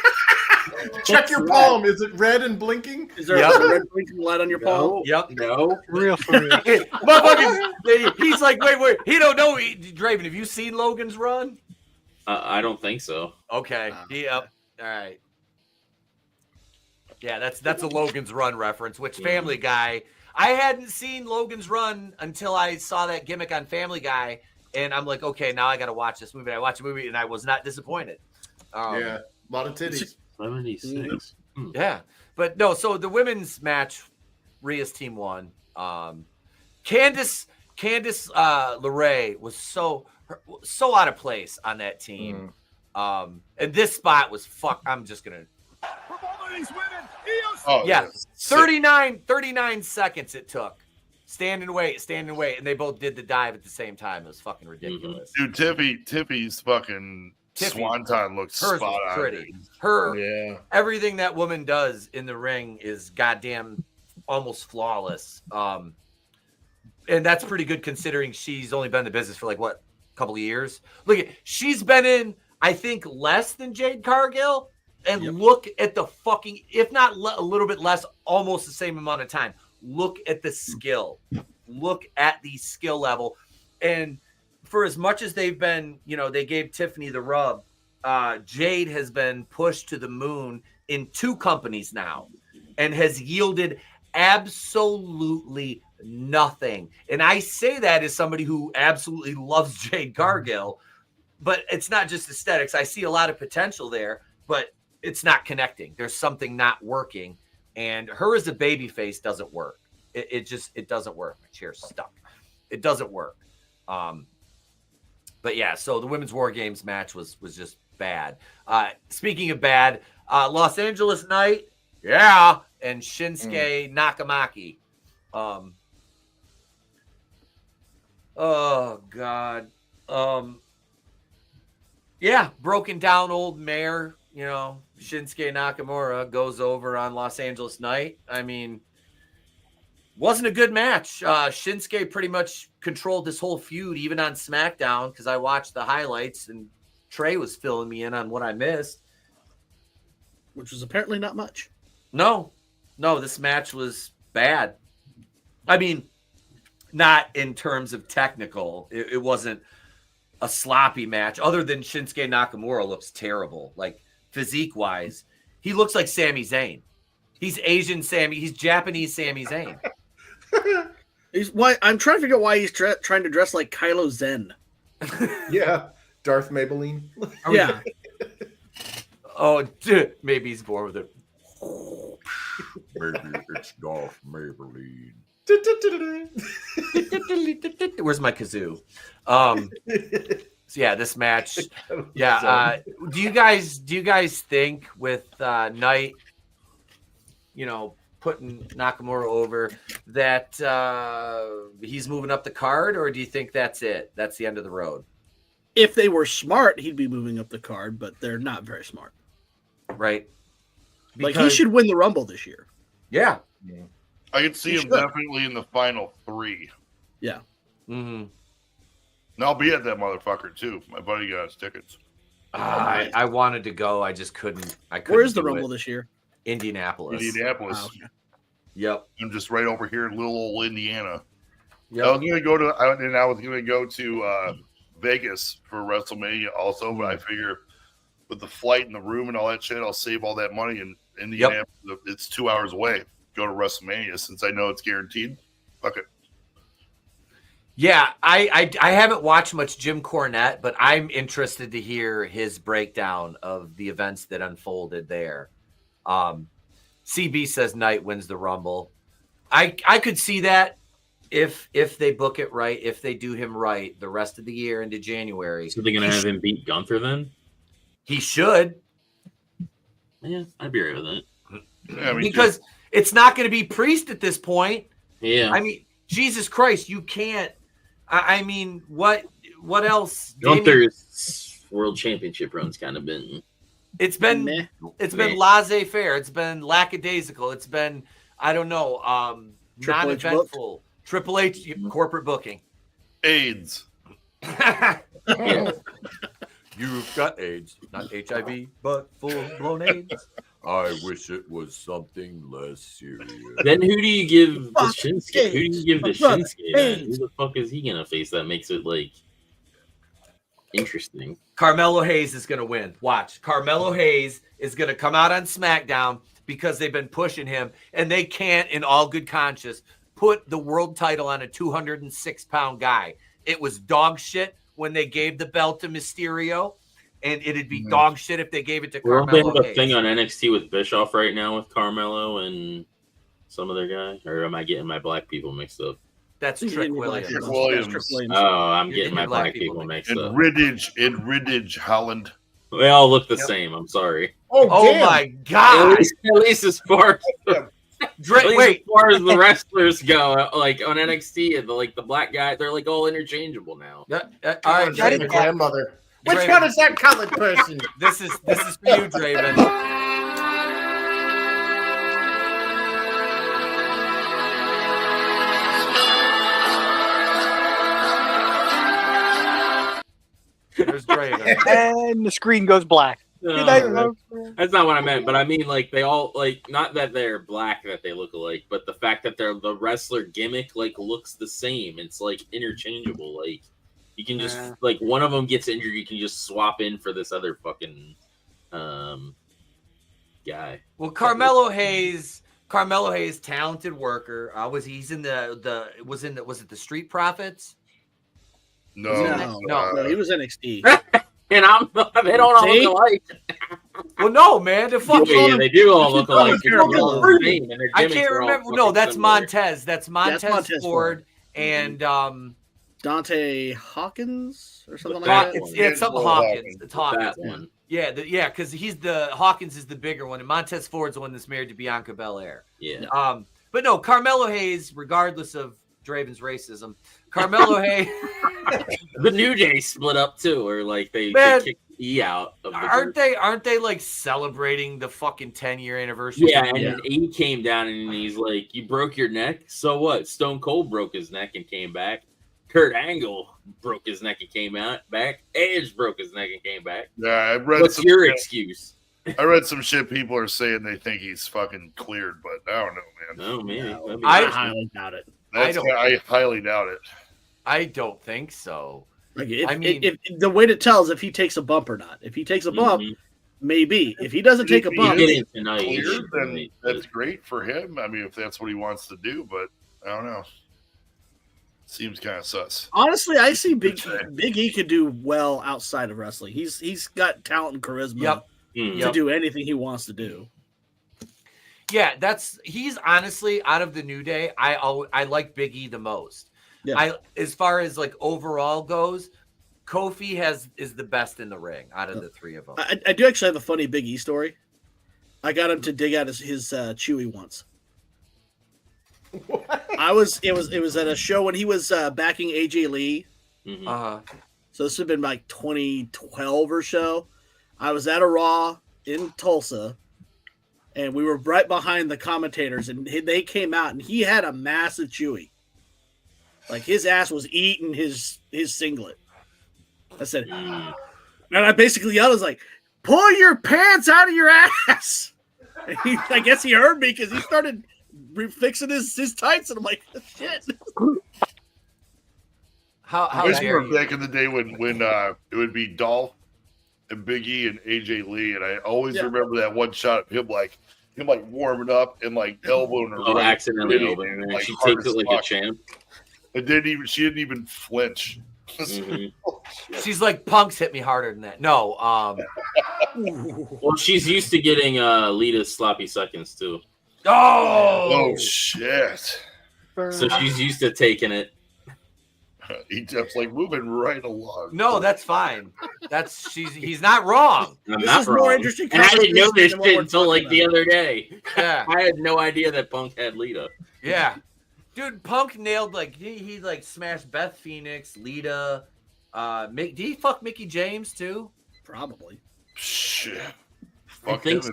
Check your palm. Is it red and blinking? Is there a red blinking light on your palm? Yep. No. Real for real. He's like, wait. He don't know. Draven, have you seen Logan's Run? I don't think so. Okay. Yep. All right. Yeah, that's a Logan's Run reference. Which Family Guy? I hadn't seen Logan's Run until I saw that gimmick on Family Guy, and I'm like, okay, now I got to watch this movie. And I watched the movie, and I was not disappointed. Yeah. A lot of titties. 76. Yeah. But no, so the women's match, Rhea's team won. Candice LeRae was so out of place on that team. And this spot was I'm just going to. Oh, yeah. 39 seconds it took. Stand and wait. And they both did the dive at the same time. It was fucking ridiculous. Dude, Tiffy's fucking Swanton looks spot on. Pretty. Everything that woman does in the ring is goddamn almost flawless. And that's pretty good considering she's only been in the business for a couple of years. Look, she's been in, I think, less than Jade Cargill, And look at the fucking, if not a little bit less, almost the same amount of time. Look at the skill. Look at the skill level. And for as much as they've been, they gave Tiffany the rub, Jade has been pushed to the moon in 2 companies now and has yielded absolutely nothing. And I say that as somebody who absolutely loves Jade Cargill, but it's not just aesthetics. I see a lot of potential there, but it's not connecting. There's something not working, and her as a baby face doesn't work. It doesn't work. My chair's stuck. It doesn't work. But yeah, so the women's War Games match was just bad. Speaking of bad, Los Angeles Knight, and Shinsuke Nakamaki. Oh God. Broken down old mare, Shinsuke Nakamura goes over on Los Angeles Knight. I mean, wasn't a good match. Shinsuke pretty much controlled this whole feud, even on SmackDown, because I watched the highlights and Trey was filling me in on what I missed. Which was apparently not much. No, this match was bad. I mean, not in terms of technical. It wasn't a sloppy match, other than Shinsuke Nakamura looks terrible. Like, physique-wise, he looks like Sami Zayn. He's Asian he's Japanese Sami Zayn. I'm trying to figure out why he's trying to dress like Kylo Zen. Yeah, Darth Maybelline. Yeah. Oh, maybe he's born with it. Maybe it's Darth Maybelline. Where's my kazoo? So yeah, this match. Yeah. Do you guys think with Knight, putting Nakamura over, that he's moving up the card, or do you think that's it? That's the end of the road? If they were smart, he'd be moving up the card, but they're not very smart. Right. Like, he should win the Rumble this year. Yeah. I could see him definitely in the final 3. Yeah. Mm-hmm. And I'll be at that motherfucker too. My buddy got his tickets. I wanted to go. I just couldn't. Where's the Rumble this year? Indianapolis. Oh, okay. Yep. I'm just right over here in little old Indiana. Yep. I was gonna go to Vegas for WrestleMania also, but I figure with the flight and the room and all that shit, I'll save all that money in Indianapolis. Yep. It's 2 hours away. Go to WrestleMania since I know it's guaranteed. Fuck it. Yeah, I haven't watched much Jim Cornette, but I'm interested to hear his breakdown of the events that unfolded there. CB says Knight wins the Rumble. I could see that if they book it right, if they do him right the rest of the year into January. So they're going to have him beat Gunther then? He should. Yeah, I'd be right with that. Yeah, because it's not going to be Priest at this point. Yeah. I mean, Jesus Christ, you can't. I mean, what else? Gunther's world championship run's kind of been. It's been laissez-faire. It's been lackadaisical. It's been, I don't know, non-eventful. Triple H corporate booking. AIDS. You've got AIDS, not HIV, but full-blown AIDS. I wish it was something less serious. Then who do you give the Shinsuke? Who do you give the Shinsuke? Man? Who the fuck is he gonna face that makes it like interesting? Carmelo Hayes is gonna win. Watch. Carmelo Hayes is gonna come out on SmackDown because they've been pushing him, and they can't, in all good conscience, put the world title on a 206-pound guy. It was dog shit when they gave the belt to Mysterio. And it'd be dog shit if they gave it to Carmelo. They have a thing on NXT with Bischoff right now with Carmelo and some other guy. Or am I getting my black people mixed up? That's Trick Williams. Oh, I'm getting my black people mixed up. Riddage, Holland. They all look the same. I'm sorry. Oh my God! At least as far as as far as the wrestlers go, like on NXT, the black guy, they're like all interchangeable now. All right, Jenny grandmother. Which one is that colored person? This is for you, Draven. There's Draven. And the screen goes black. That's not what I meant, but I mean, like, they all, like, not that they're black that they look alike, but the fact that they're the wrestler gimmick, like, looks the same. It's, like, interchangeable. Like, you can just, like, one of them gets injured, you can just swap in for this other fucking guy. Well, Carmelo Hayes, talented worker. Was it the Street Profits? No, he was NXT. And they don't all look alike. Well, no, man. They do all look alike. I can't remember. No, that's Montez. That's Montez Ford and Dante Hawkins or something like that. It's something Hawkins. It's Hawkins. That one. Yeah, because Hawkins is the bigger one, and Montez Ford's the one that's married to Bianca Belair. Yeah. But no, Carmelo Hayes, regardless of Draven's racism, Carmelo Hayes. The New Day split up too, or like they kicked E out of the aren't they like celebrating the fucking 10-year anniversary? Yeah, and then E came down and he's like, "You broke your neck? So what? Stone Cold broke his neck and came back. Kurt Angle broke his neck and came back. Edge broke his neck and came back. Yeah, I read. What's your excuse? I read some shit. People are saying they think he's fucking cleared, but I don't know, man. No, maybe. I highly doubt it. I highly doubt it. I don't think so. Like, if the way to tell is if he takes a bump or not. If he takes a bump, maybe. If he doesn't take a bump, cleared, then that's great for him. I mean, if that's what he wants to do, but I don't know. Seems kind of sus. Honestly, I see Big E could do well outside of wrestling. He's got talent and charisma to do anything he wants to do. Yeah, he's honestly out of the New Day. I like Big E the most. Yeah. As far as like overall goes, Kofi is the best in the ring out of the three of them. I do actually have a funny Big E story. I got him to dig out his Chewy once. What? It was at a show when he was backing AJ Lee. Mm-hmm. So this would have been like 2012 or so. I was at a Raw in Tulsa, and we were right behind the commentators, and they came out, and he had a massive Chewy. Like his ass was eating his singlet. I said, and I basically yelled, I was like, "Pull your pants out of your ass!" And I guess he heard me because he started fixing his tights, and I'm like, shit. How I remember back in the day when it would be Dolph and Big E and AJ Lee, and I always remember that one shot of him like warming up and like elbowing her. Accidentally elbowing her. She takes it like a champ. She didn't even flinch. Mm-hmm. She's like, Punk's hit me harder than that. No. Well, she's used to getting Lita's sloppy seconds too. Oh shit! So she's used to taking it. Etep's like moving right along. No, that's fine. He's not wrong. I'm not wrong. More interesting, and I didn't know this shit until like the other day. Yeah, I had no idea that Punk had Lita. Yeah, dude, Punk nailed like he like smashed Beth Phoenix, Lita. Did he fuck Mickie James too? Probably. Shit. I think so.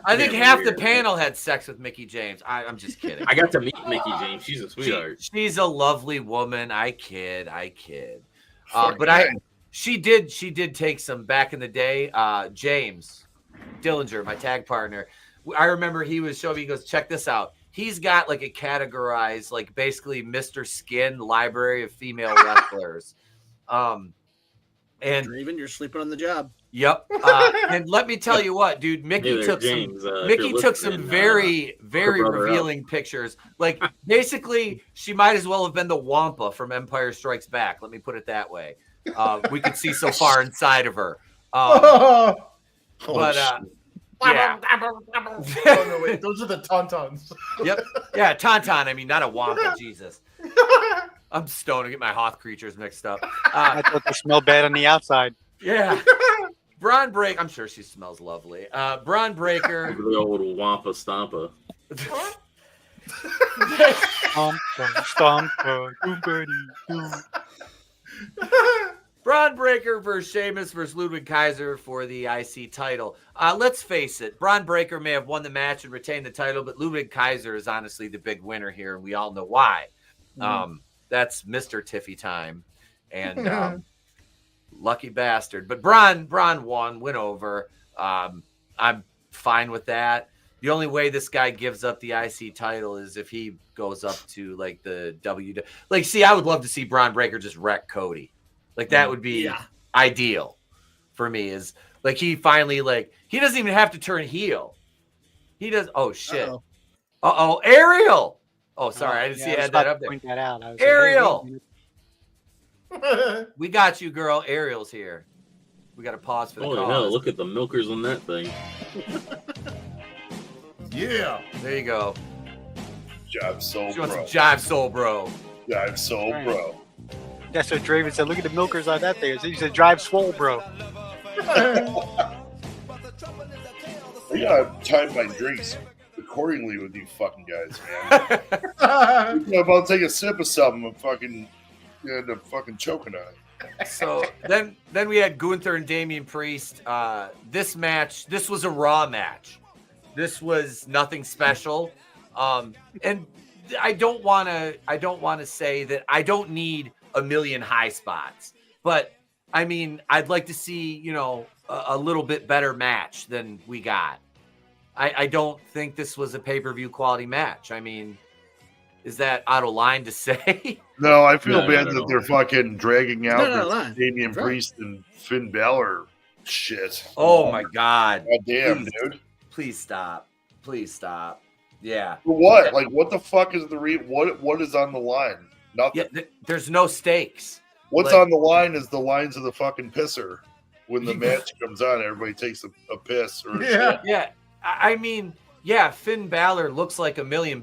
I think half the panel had sex with Mickie James. I'm just kidding. I got to meet Mickie James. She's a sweetheart. She's a lovely woman. I kid. But she did take some back in the day. James Dillinger, my tag partner. I remember he was showing me. He goes, check this out. He's got like a categorized, like basically Mr. Skin library of female wrestlers. And even you're sleeping on the job. Yep. And let me tell you what, dude, Mickey took some very, very revealing pictures. Like basically she might as well have been the Wampa from Empire Strikes Back. Let me put it that way. We could see so far inside of her. Yeah. Oh, no, wait, those are the tauntauns. Yep. Yeah, tauntaun. I mean, not a Wampa. Jesus. I'm stoned to get my Hoth creatures mixed up. I thought they smelled bad on the outside. Yeah. Braun Breaker. I'm sure she smells lovely. Braun Breaker. The old Wampa Stompa. Braun Breaker versus Sheamus versus Ludwig Kaiser for the IC title. Let's face it. Braun Breaker may have won the match and retained the title, but Ludwig Kaiser is honestly the big winner here, and we all know why. That's Mr. Tiffy time. And lucky bastard. But Braun won, went over. I'm fine with that. The only way this guy gives up the IC title is if he goes up to like the Like, see, I would love to see Braun Breaker just wreck Cody. Like, that would be ideal for me. Is like he finally he doesn't even have to turn heel. He does. Oh shit. Ariel. Oh, sorry, I didn't see you had that up there. Point that out. I was Ariel. Like, hey, We got you, girl. Ariel's here. We got to pause for the Holy cause. hell, look at the milkers on that thing. Yeah. There you go. Jive Soul She wants Bro. some Jive Soul Bro. Jive Soul Right. Bro. that's what Draven said. Look at the milkers on that thing. He said, "Drive swole, bro." We gotta time my drinks accordingly with you fucking guys, man. I'm about to take a sip of something and fucking end up fucking choking on it. So then we had Gunther and Damian Priest. This was a Raw match. This was nothing special. And I don't want to say that I don't need a million high spots, but I mean, I'd like to see, a little bit better match than we got. I don't think this was a pay-per-view quality match. I mean, is that out of line to say? No, I feel No, bad not at that all. they're fucking dragging out not out of this line. Damian That's right. Priest and Finn Balor shit. Oh my God. God damn, Please. dude. Please stop. Please stop. Yeah. For what? Like, what the fuck is the what is on the line? Nothing. Yeah, there's no stakes. What's like- on the line is the lines of the fucking pisser. When the match comes on, everybody takes a piss or a shit. Yeah. I mean, Finn Balor looks like $1 million,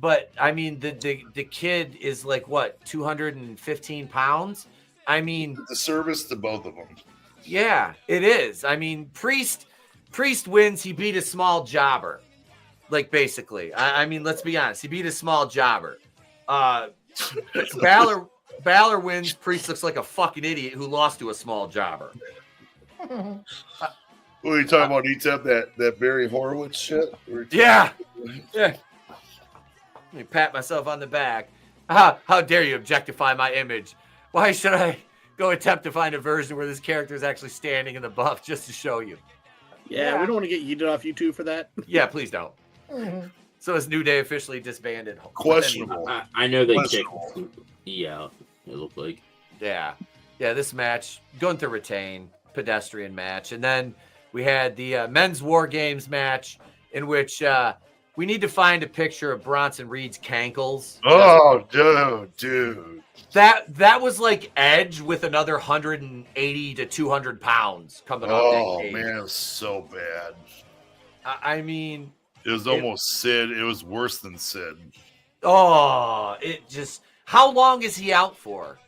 but I mean, the kid is like what, 215 pounds? I mean, It's a service to both of them. yeah, it is. I mean, Priest wins. He beat a small jobber, like basically. I mean, let's be honest. He beat a small jobber. Balor wins. Priest looks like a fucking idiot who lost to a small jobber. What are you talking about, Etep? That Barry Horowitz shit? Yeah. Let me pat myself on the back. How dare you objectify my image? Why should I go attempt to find a version where this character is actually standing in the buff just to show you? Yeah, we don't want to get yeeted off YouTube for that. Yeah, please don't. So is New Day officially disbanded? Questionable. I know they Questionable. kicked E out, it looked like. Yeah. This match, Gunther retain, pedestrian match. And then we had the men's War Games match in which we need to find a picture of Bronson Reed's cankles. Oh, dude. That was like Edge with another 180 to 200 pounds coming off Oh, that cage. man, it was so bad. I mean, It was almost Sid. It was worse than Sid. it just. How long is he out for?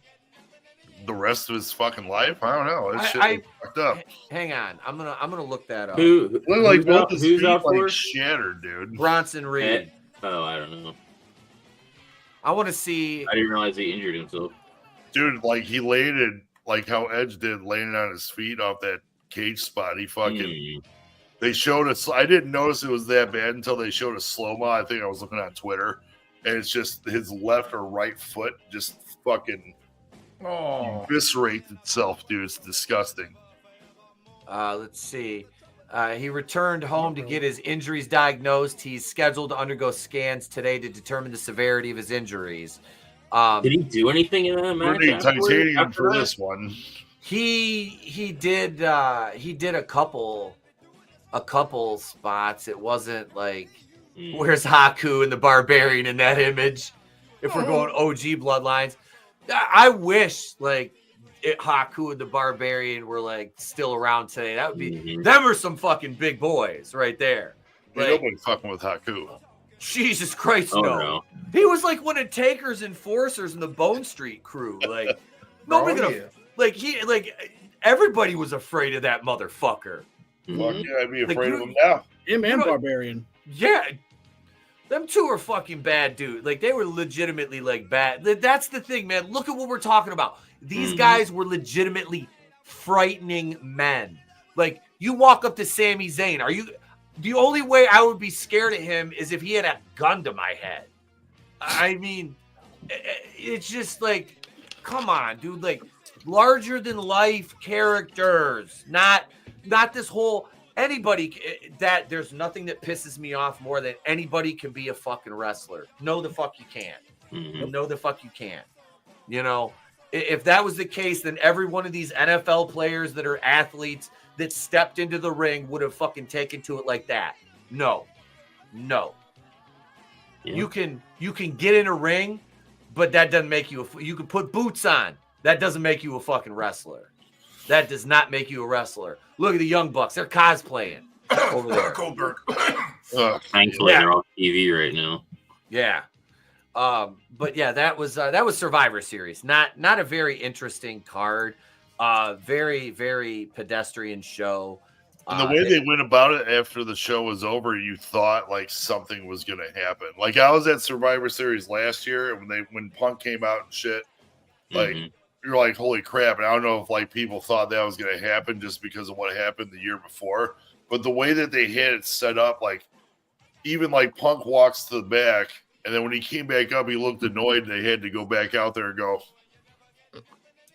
The rest of his fucking life? I don't know. That shit I- was fucked up. Hang on, I'm gonna look that up. Who? Looked like who's both out, his who's feet out for? like shattered, dude. Bronson Reed. Oh, I don't know. I want to see. I didn't realize he injured himself. Dude, like he laid it like how Edge did, laying on his feet off that cage spot. He fucking. They showed us. I didn't notice it was that bad until they showed a slow-mo. I think I was looking on Twitter, and it's just his left or right foot just fucking eviscerates itself, dude. It's disgusting. Let's see. He returned home to get his injuries diagnosed. He's scheduled to undergo scans today to determine the severity of his injuries. Did he do anything in that We match? need afterwards? titanium After for that? this one. He did a couple spots. It wasn't like where's Haku and the Barbarian in that image. If we're going OG bloodlines, I wish Haku and the Barbarian were like still around today. That would be them are some fucking big boys right there. Ain't Like, nobody fucking with Haku. Jesus Christ, Oh, no. no. He was like one of Taker's enforcers in the Bone Street crew. Like nobody gonna everybody was afraid of that motherfucker. Fuck yeah, I'd be Like, afraid of you- him now. Him and Barbarian. Yeah. Them two are fucking bad, dude. Like, they were legitimately, bad. That's the thing, man. Look at what we're talking about. These guys were legitimately frightening men. Like, you walk up to Sami Zayn. The only way I would be scared of him is if he had a gun to my head. I mean, it's just come on, dude. Larger than life characters, not not this whole anybody that there's nothing that pisses me off more than anybody can be a fucking wrestler. No, the fuck you can't. No, the fuck you can't. You know, if that was the case, then every one of these NFL players that are athletes that stepped into the ring would have fucking taken to it like that. No. Yeah. You can get in a ring, but that doesn't make you you can put boots on. That doesn't make you a fucking wrestler. That does not make you a wrestler. Look at the Young Bucks. They're cosplaying over there. Goldberg. Thankfully, they're on TV right now. Yeah. But yeah, that was Survivor Series. Not a very interesting card. Very, very pedestrian show. And the way they went about it after the show was over, you thought like something was going to happen. Like I was at Survivor Series last year, and when Punk came out and shit, like you're like, holy crap! And I don't know if like people thought that was going to happen just because of what happened the year before. But the way that they had it set up, like even like Punk walks to the back, and then when he came back up, he looked annoyed. And they had to go back out there and go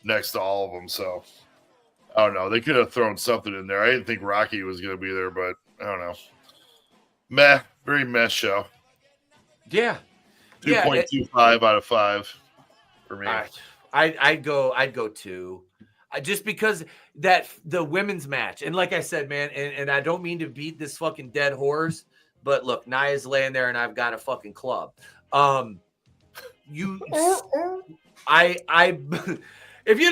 next to all of them. So. I don't know. They could have thrown something in there. I didn't think Rocky was going to be there, but I don't know. Very meh show. Yeah. 2.25 out of 5 for me. I'd go 2. Just because that the women's match, and like I said, man, and I don't mean to beat this fucking dead horse, but look, Nia's laying there and I've got a fucking club. If you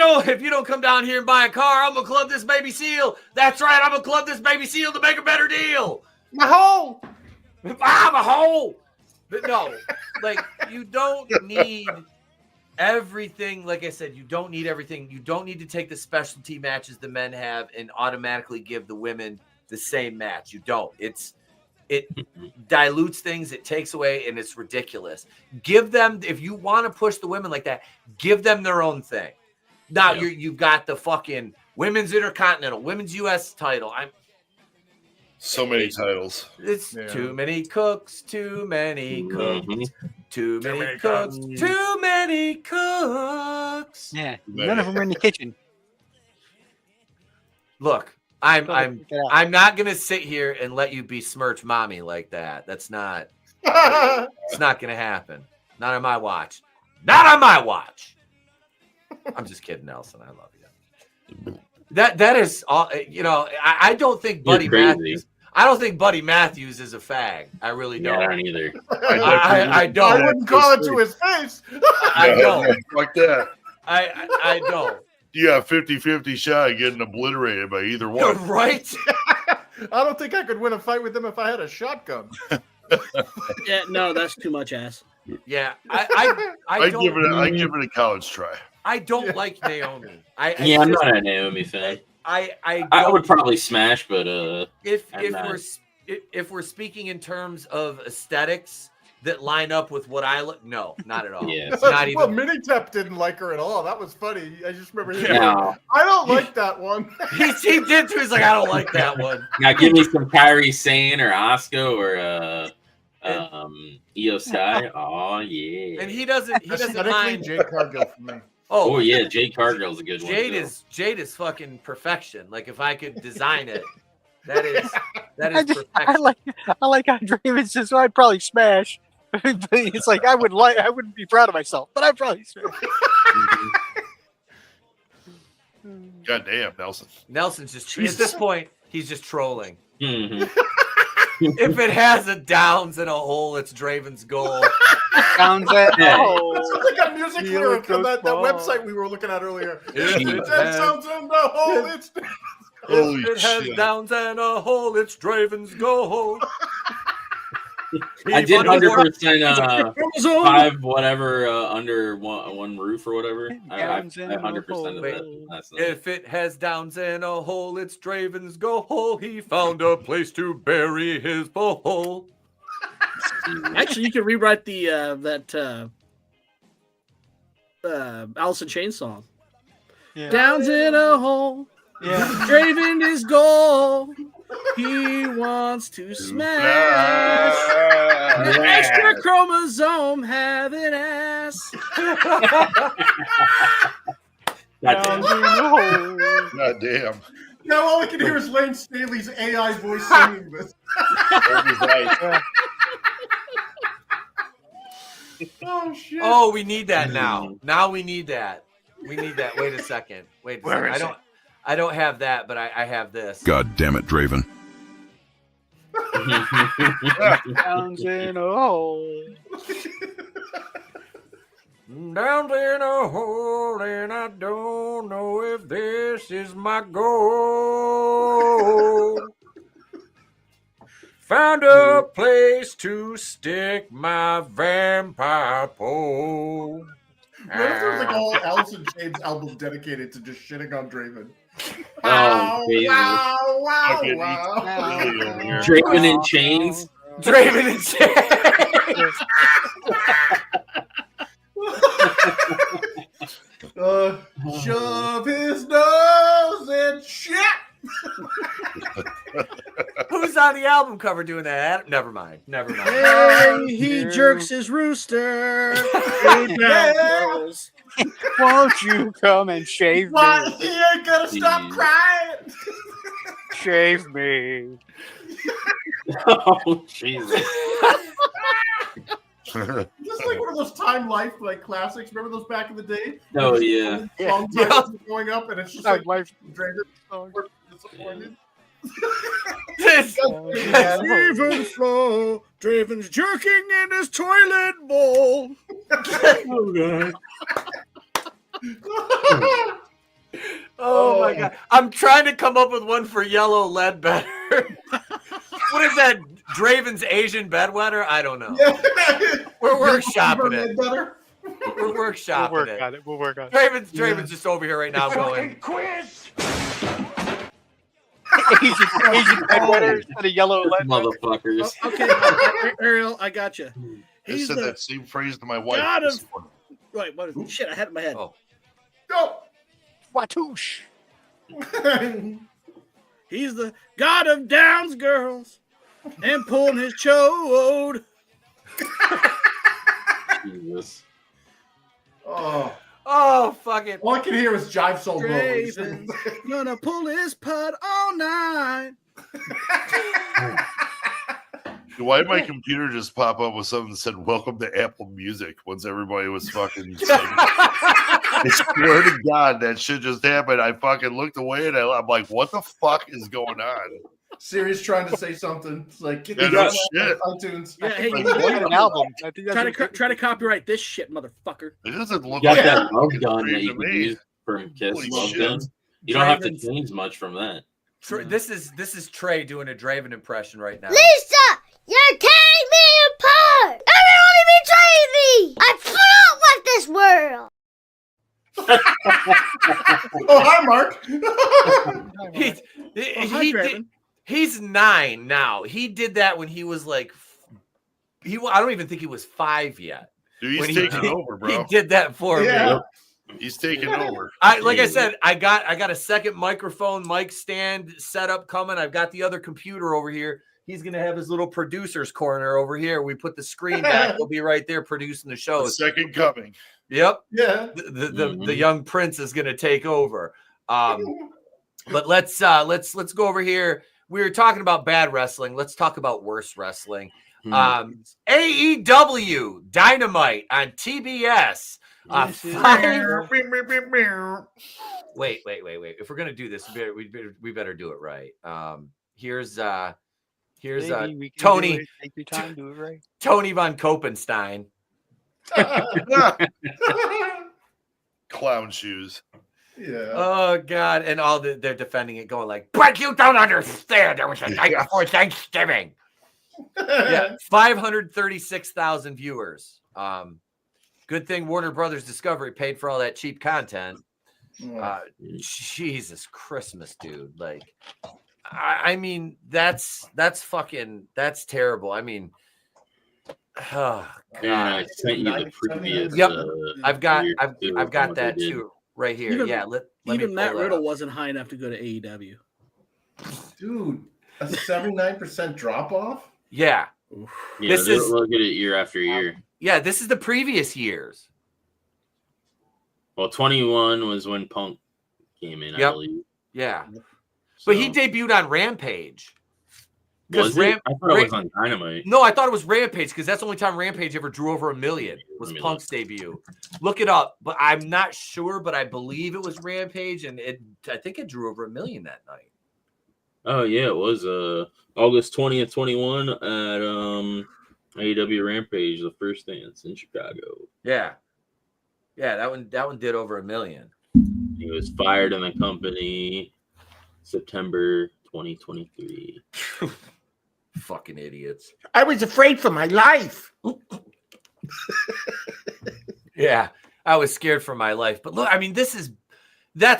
don't come down here and buy a car, I'm gonna club this baby seal. That's right, I'm gonna club this baby seal to make a better deal. My hole. I'm a hole. But no, like you don't need everything. Like I said, you don't need everything. You don't need to take the specialty matches the men have and automatically give the women the same match. You don't. It dilutes things, it takes away, and it's ridiculous. Give them, if you want to push the women like that, give them their own thing. Now you've got the fucking women's intercontinental, women's U.S. title. So many titles. It's too many cooks, too many cooks, too many cooks, too many cooks. Yeah, none of them are in the kitchen. Look, I'm not gonna sit here and let you besmirch mommy like that. That's not. It's not gonna happen. Not on my watch. Not on my watch. I'm just kidding, Nelson. I love you. That is all. You know, I don't think Buddy Matthews. I don't think Buddy Matthews is a fag. I really don't. Yeah, I don't either. I don't. I wouldn't call it to his face. I don't. Like that. I don't. You got 50-50 shot of getting obliterated by either one. Right? I don't think I could win a fight with him if I had a shotgun. Yeah, no, that's too much ass. Yeah, I give it a college try. I don't like Naomi. I'm not a Naomi fan. I would probably smash, but if we're speaking in terms of aesthetics that line up with what I look, no, not at all. Yeah. Not even. Well, Minitep didn't like her at all. That was funny. I just remember him. No. I don't like that one. he did too. He's like, I don't like that one. Now give me some Kairi Sane or Asuka or Io Sky. Oh yeah. And he doesn't mind Jade Cargill for me. Oh yeah, Jade Cargill's a good one. Jade is fucking perfection. Like if I could design it, that is perfection. I like how Draven says, well, I'd probably smash. It's like I wouldn't be proud of myself, but I'd probably smash. God damn, Nelson. Nelson's just at this point, he's just trolling. Mm-hmm. If it has a downs and a hole, it's Draven's goal. Downs at hole. This is like a music lyric from that website we were looking at earlier. If it has downs and a hole, it's Holy if it has shit. downs and a hole, it's Draven's goal. I did 100% 5 whatever under one roof or whatever. I 100% of that. If it has downs and a hole, it's Draven's goal. He found a place to bury his bowl. Actually, you can rewrite the Alice in Chains song. Yeah. Downs in a hole. Yeah. Draven is goal. He wants to smash. The extra chromosome have an ass. God God damn. Now all I can hear is Lane Staley's AI voice singing this. Oh shit! Oh, we need that now. Now we need that. We need that. Wait a second. I don't have that, but I have this. God damn it, Draven. Sounds in a hole. Down in a hole, and I don't know if this is my goal. Found a place to stick my vampire pole. What if there's like all Alice in Chains album dedicated to just shitting on Draven? Oh, wow. Draven in chains. Draven in chains. Shove his nose in shit. Who's on the album cover doing that? Never mind. Hey, he jerks his rooster. Won't you come and shave But me? he ain't gonna stop crying. Shave me. Oh, Jesus. Just like one of those Time Life like classics. Remember those back in the day? Oh, yeah. Long titles going up, and it's just like Life. Draven disappointed. Draven flow. Draven's jerking in his toilet bowl. Oh, God. Oh my God. I'm trying to come up with one for Yellow Ledbetter. What is that? Draven's Asian bedwetter? I don't know. Yeah. We're workshopping it. Better. We're workshopping We'll work on it. We'll work on it. Draven's just over here right now going. Quiz! Asian bedwetter instead of yellow lead. Motherfuckers. Okay, Ariel, I got you. I said that same phrase to my wife. God of... Wait, what is it? Shit, I had it in my head. Oh. Go. Watoosh. He's the god of Downs girls and pulling his chode. Jesus. Oh, fuck it. all I can hear is Jive Soul Bro. Draven's gonna pull his putt all night. Why did my computer just pop up with something that said "Welcome to Apple Music" once everybody was fucking? I swear to God, that shit just happened. I fucking looked away and I'm like, "What the fuck is going on?" Siri's trying to say something. It's like, get Yeah, the no shit. shit. iTunes. Yeah, hey, Like, you what? An album. I think that's try to copyright this shit, motherfucker. It doesn't look You got like that love gun Draven that you to can me. use from Kiss Holy love shit. gun. You don't have to Draven's- change much from that. This is Trey doing a Draven impression right now. Lisa, you're tearing me apart. Everyone betrayed me. I don't want this world. Oh, hi, Mark. He's 9 now. He did that when he was like, I don't even think he was 5 yet. Dude, When he's taking over, bro. He did that for me. He's taking over. I said, I got a second mic stand set up coming. I've got the other computer over here. He's gonna have his little producer's corner over here. We put the screen back. He'll be right there producing the The shows. second coming. Yep. Yeah. The young prince is gonna take over. But let's go over here. We were talking about bad wrestling. Let's talk about worse wrestling. AEW Dynamite on TBS. Wait. If we're gonna do this, we better do it right. Here's Maybe we can Tony. do it. Take your time, do it right. Tony von Kopenstein. Clown shoes. Yeah. Oh God! And they're defending it, going like, "But you don't understand. There was a night before Thanksgiving." Yeah, 536,000 viewers. Good thing Warner Brothers Discovery paid for all that cheap content. Jesus Christmas, dude! Like, I mean, that's terrible. I mean, oh God! Yeah, I sent you the previous. Yep, I've got that too right here. Even- Let Even me Matt pull that Riddle up. wasn't high enough to go to AEW. Dude, a 79% drop off? Yeah. Yeah, This is- look at it year after year. Yeah, this is the previous years. Well, 21 was when Punk came in, I Yep. believe. Yeah. But he debuted on Rampage. Was it? I thought it was on Dynamite. No, I thought it was Rampage because that's the only time Rampage ever drew over 1 million. Was Punk's debut. Look it up, but I'm not sure, but I believe it was Rampage, and I think it drew over 1 million that night. Oh yeah, it was August 20th, 21 at AEW Rampage, the first dance in Chicago. Yeah, that one did over 1 million. He was fired in the company September 2023. Fucking idiots. I was afraid for my life. Yeah, I was scared for my life. But look, I mean, that's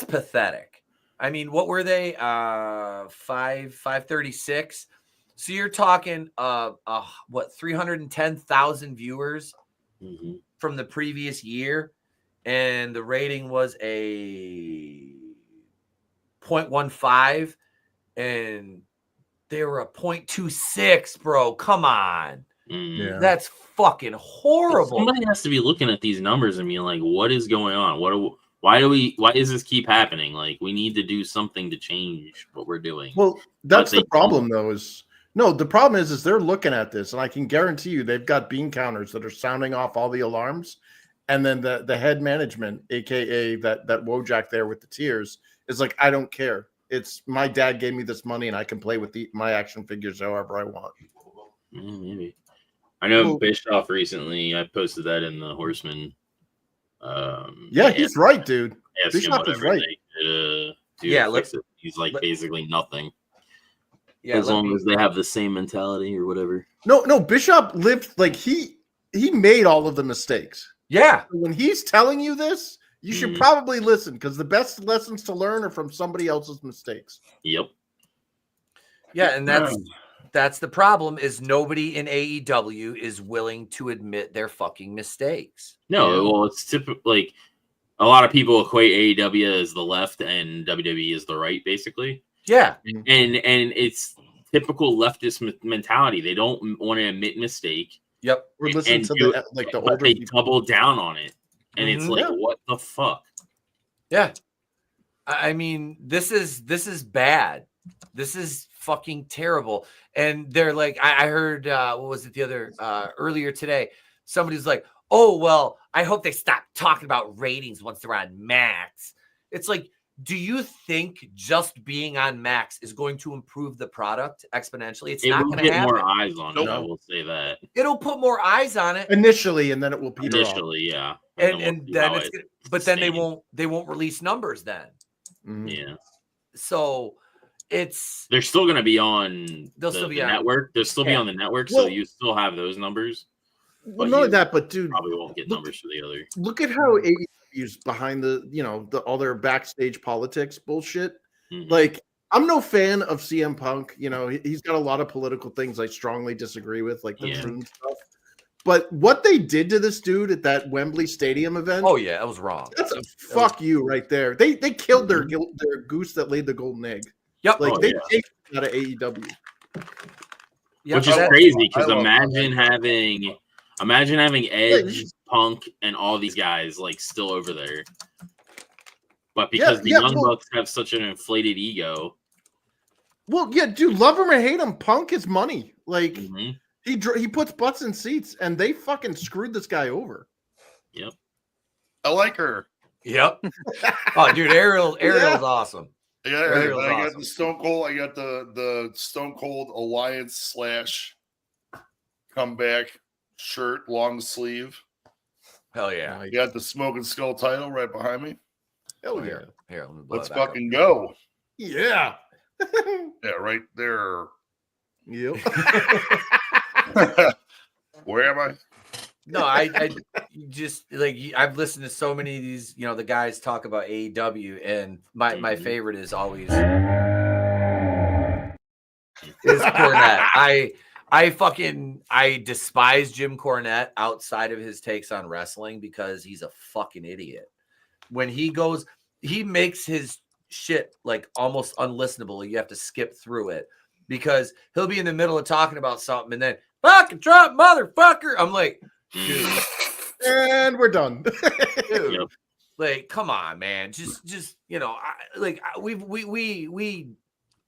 pathetic. I mean, what were they? 536. So you're talking what, 310,000 viewers from the previous year, and the rating was a 0.15, and they were a 0.26, bro. Come on. Yeah. That's fucking horrible. Somebody has to be looking at these numbers and being like, what is going on? Why does this keep happening? Like, we need to do something to change what we're doing. Well, that's the problem, though, the problem is they're looking at this, and I can guarantee you they've got bean counters that are sounding off all the alarms. And then the head management, aka that Wojak there with the tears, is like, I don't care. It's my dad gave me this money, and I can play with my action figures however I want. Maybe. I know Bischoff recently. I posted that in the Horseman. Yeah, he's right, dude. Bischoff is right. He's like basically nothing. Yeah, as long as they have the same mentality or whatever. No, Bischoff lived like he made all of the mistakes. Yeah. When he's telling you this, you should probably listen, because the best lessons to learn are from somebody else's mistakes. Yep. Yeah, and that's the problem, is nobody in AEW is willing to admit their fucking mistakes. No, well, it's typical. Like, a lot of people equate AEW as the left and WWE as the right, basically. Yeah. And it's typical leftist mentality. They don't want to admit mistake. Yep. We're listening to the older they people. double down on it. And it's like, what the fuck? Yeah. I mean, this is bad. This is fucking terrible. And they're like, I heard, what was it the other, earlier today, somebody's like, oh, well, I hope they stop talking about ratings once they're on Max. It's like, do you think just being on Max is going to improve the product exponentially? It's not going to happen. More eyes on it, I will say that. It'll put more eyes on it initially, and then it will peter off. Yeah. And then it's gonna, but then they won't release numbers then. Yeah. So they're still going to be on the network. They'll still be on the network, so you still have those numbers. Well, not only that, but dude, probably won't get numbers for the other. Look at how AEW's behind all their backstage politics bullshit. Like, I'm no fan of CM Punk. He's got a lot of political things I strongly disagree with, like the Zoom stuff. But what they did to this dude at that Wembley Stadium event, oh yeah, that was wrong. That's fuck you right there. They killed their goose that laid the golden egg. Yep. Like they take it out of AEW. Which is crazy, because imagine having Edge, Punk, and all these guys like still over there. But because the Young Bucks have such an inflated ego. Well, yeah, dude, love him or hate him, Punk is money. Like he puts butts in seats, and they fucking screwed this guy over. Yep. I like her. Yep. Oh, dude, Ariel's awesome. Yeah, I got the Stone Cold. I got the Stone Cold Alliance / comeback shirt, long sleeve. Hell yeah! I got the Smoking Skull title right behind me. Hell yeah! Here, let's fucking go. Yeah. Yeah, right there. Yep. Where am I? No, I just like, I've listened to so many of these, the guys talk about AEW, and my favorite is always Cornette. I despise Jim Cornette outside of his takes on wrestling, because he's a fucking idiot. When he makes his shit like almost unlistenable. You have to skip through it, because he'll be in the middle of talking about something and then fucking Trump, motherfucker. I'm like, dude. And we're done. Dude, like, come on, man. Just we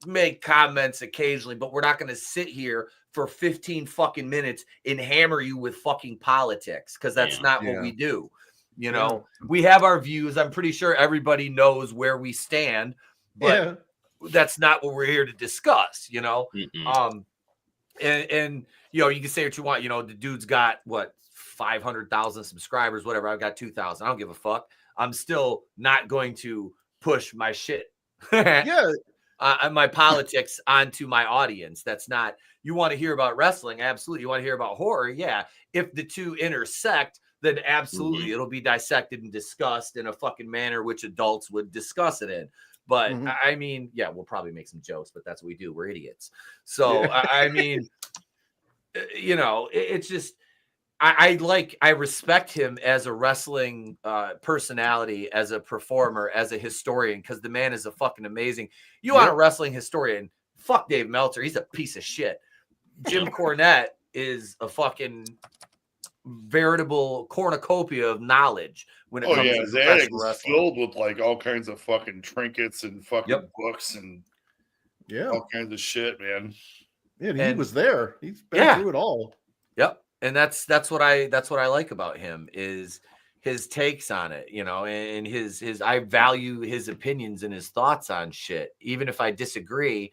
make comments occasionally, but we're not going to sit here for 15 fucking minutes and hammer you with fucking politics, because that's not what we do. You know, we have our views. I'm pretty sure everybody knows where we stand, but that's not what we're here to discuss, you know? And you know, you can say what you want. You know, the dude's got what, 500,000 subscribers, whatever. I've got 2,000. I don't give a fuck. I'm still not going to push my shit. My politics onto my audience. That's not, you want to hear about wrestling? Absolutely. You want to hear about horror? Yeah. If the two intersect, then absolutely it'll be dissected and discussed in a fucking manner which adults would discuss it in. But I mean, yeah, we'll probably make some jokes, but that's what we do. We're idiots. So I mean, you know, it's just, I respect him as a wrestling personality, as a performer, as a historian, because the man is a fucking amazing. You want a wrestling historian? Fuck Dave Meltzer. He's a piece of shit. Jim Cornette is a fucking veritable cornucopia of knowledge when it comes to professional wrestling. Filled with like all kinds of fucking trinkets and fucking books and all kinds of shit, man. Yeah, he was there. He's been through it all. Yep. And that's what I like about him, is his takes on it, you know, and his I value his opinions and his thoughts on shit. Even if I disagree,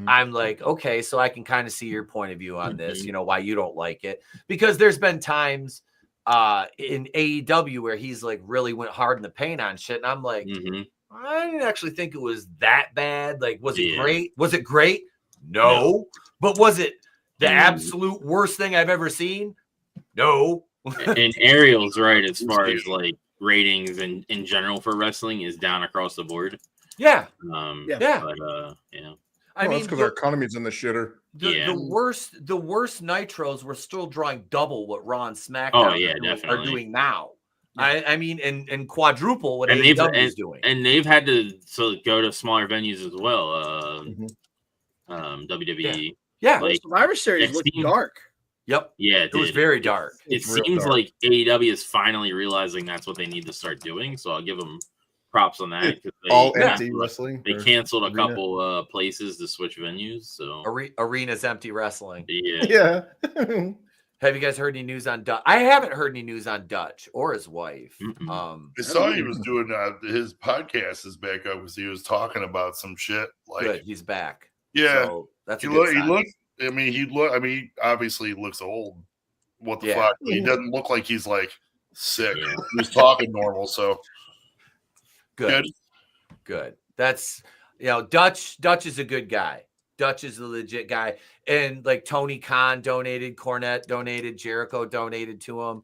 I'm like, okay, so I can kind of see your point of view on this, you know, why you don't like it. Because there's been times in AEW where he's like really went hard in the paint on shit. And I'm like, I didn't actually think it was that bad. Like, was it great? Was it great? No. But was it the absolute worst thing I've ever seen? No. And Ariel's right as far as like ratings and in general for wrestling is down across the board. Yeah. But, yeah. I mean, because our economy's in the shitter. The worst Nitros were still drawing double what Raw and SmackDown are doing now. I mean, and quadruple what AEW is doing. And they've had to go to smaller venues as well. WWE. Yeah. Like, Survivor Series looked dark. Yep. Yeah, it was very dark. It seems like AEW is finally realizing that's what they need to start doing. So I'll give them props on that. All empty wrestling. They canceled a couple places to switch venues. So arena's empty wrestling. Yeah. Have you guys heard any news on Dutch? I haven't heard any news on Dutch or his wife. I saw he was doing his podcast is back up because he was talking about some shit. Like, good, he's back. Yeah, so that's he looked. I mean, he obviously looks old. What the fuck? He doesn't look like he's like sick. He's talking normal. So good. That's, you know, Dutch is a good guy. Dutch is a legit guy. And like Tony Khan donated, Cornette donated, Jericho donated to him.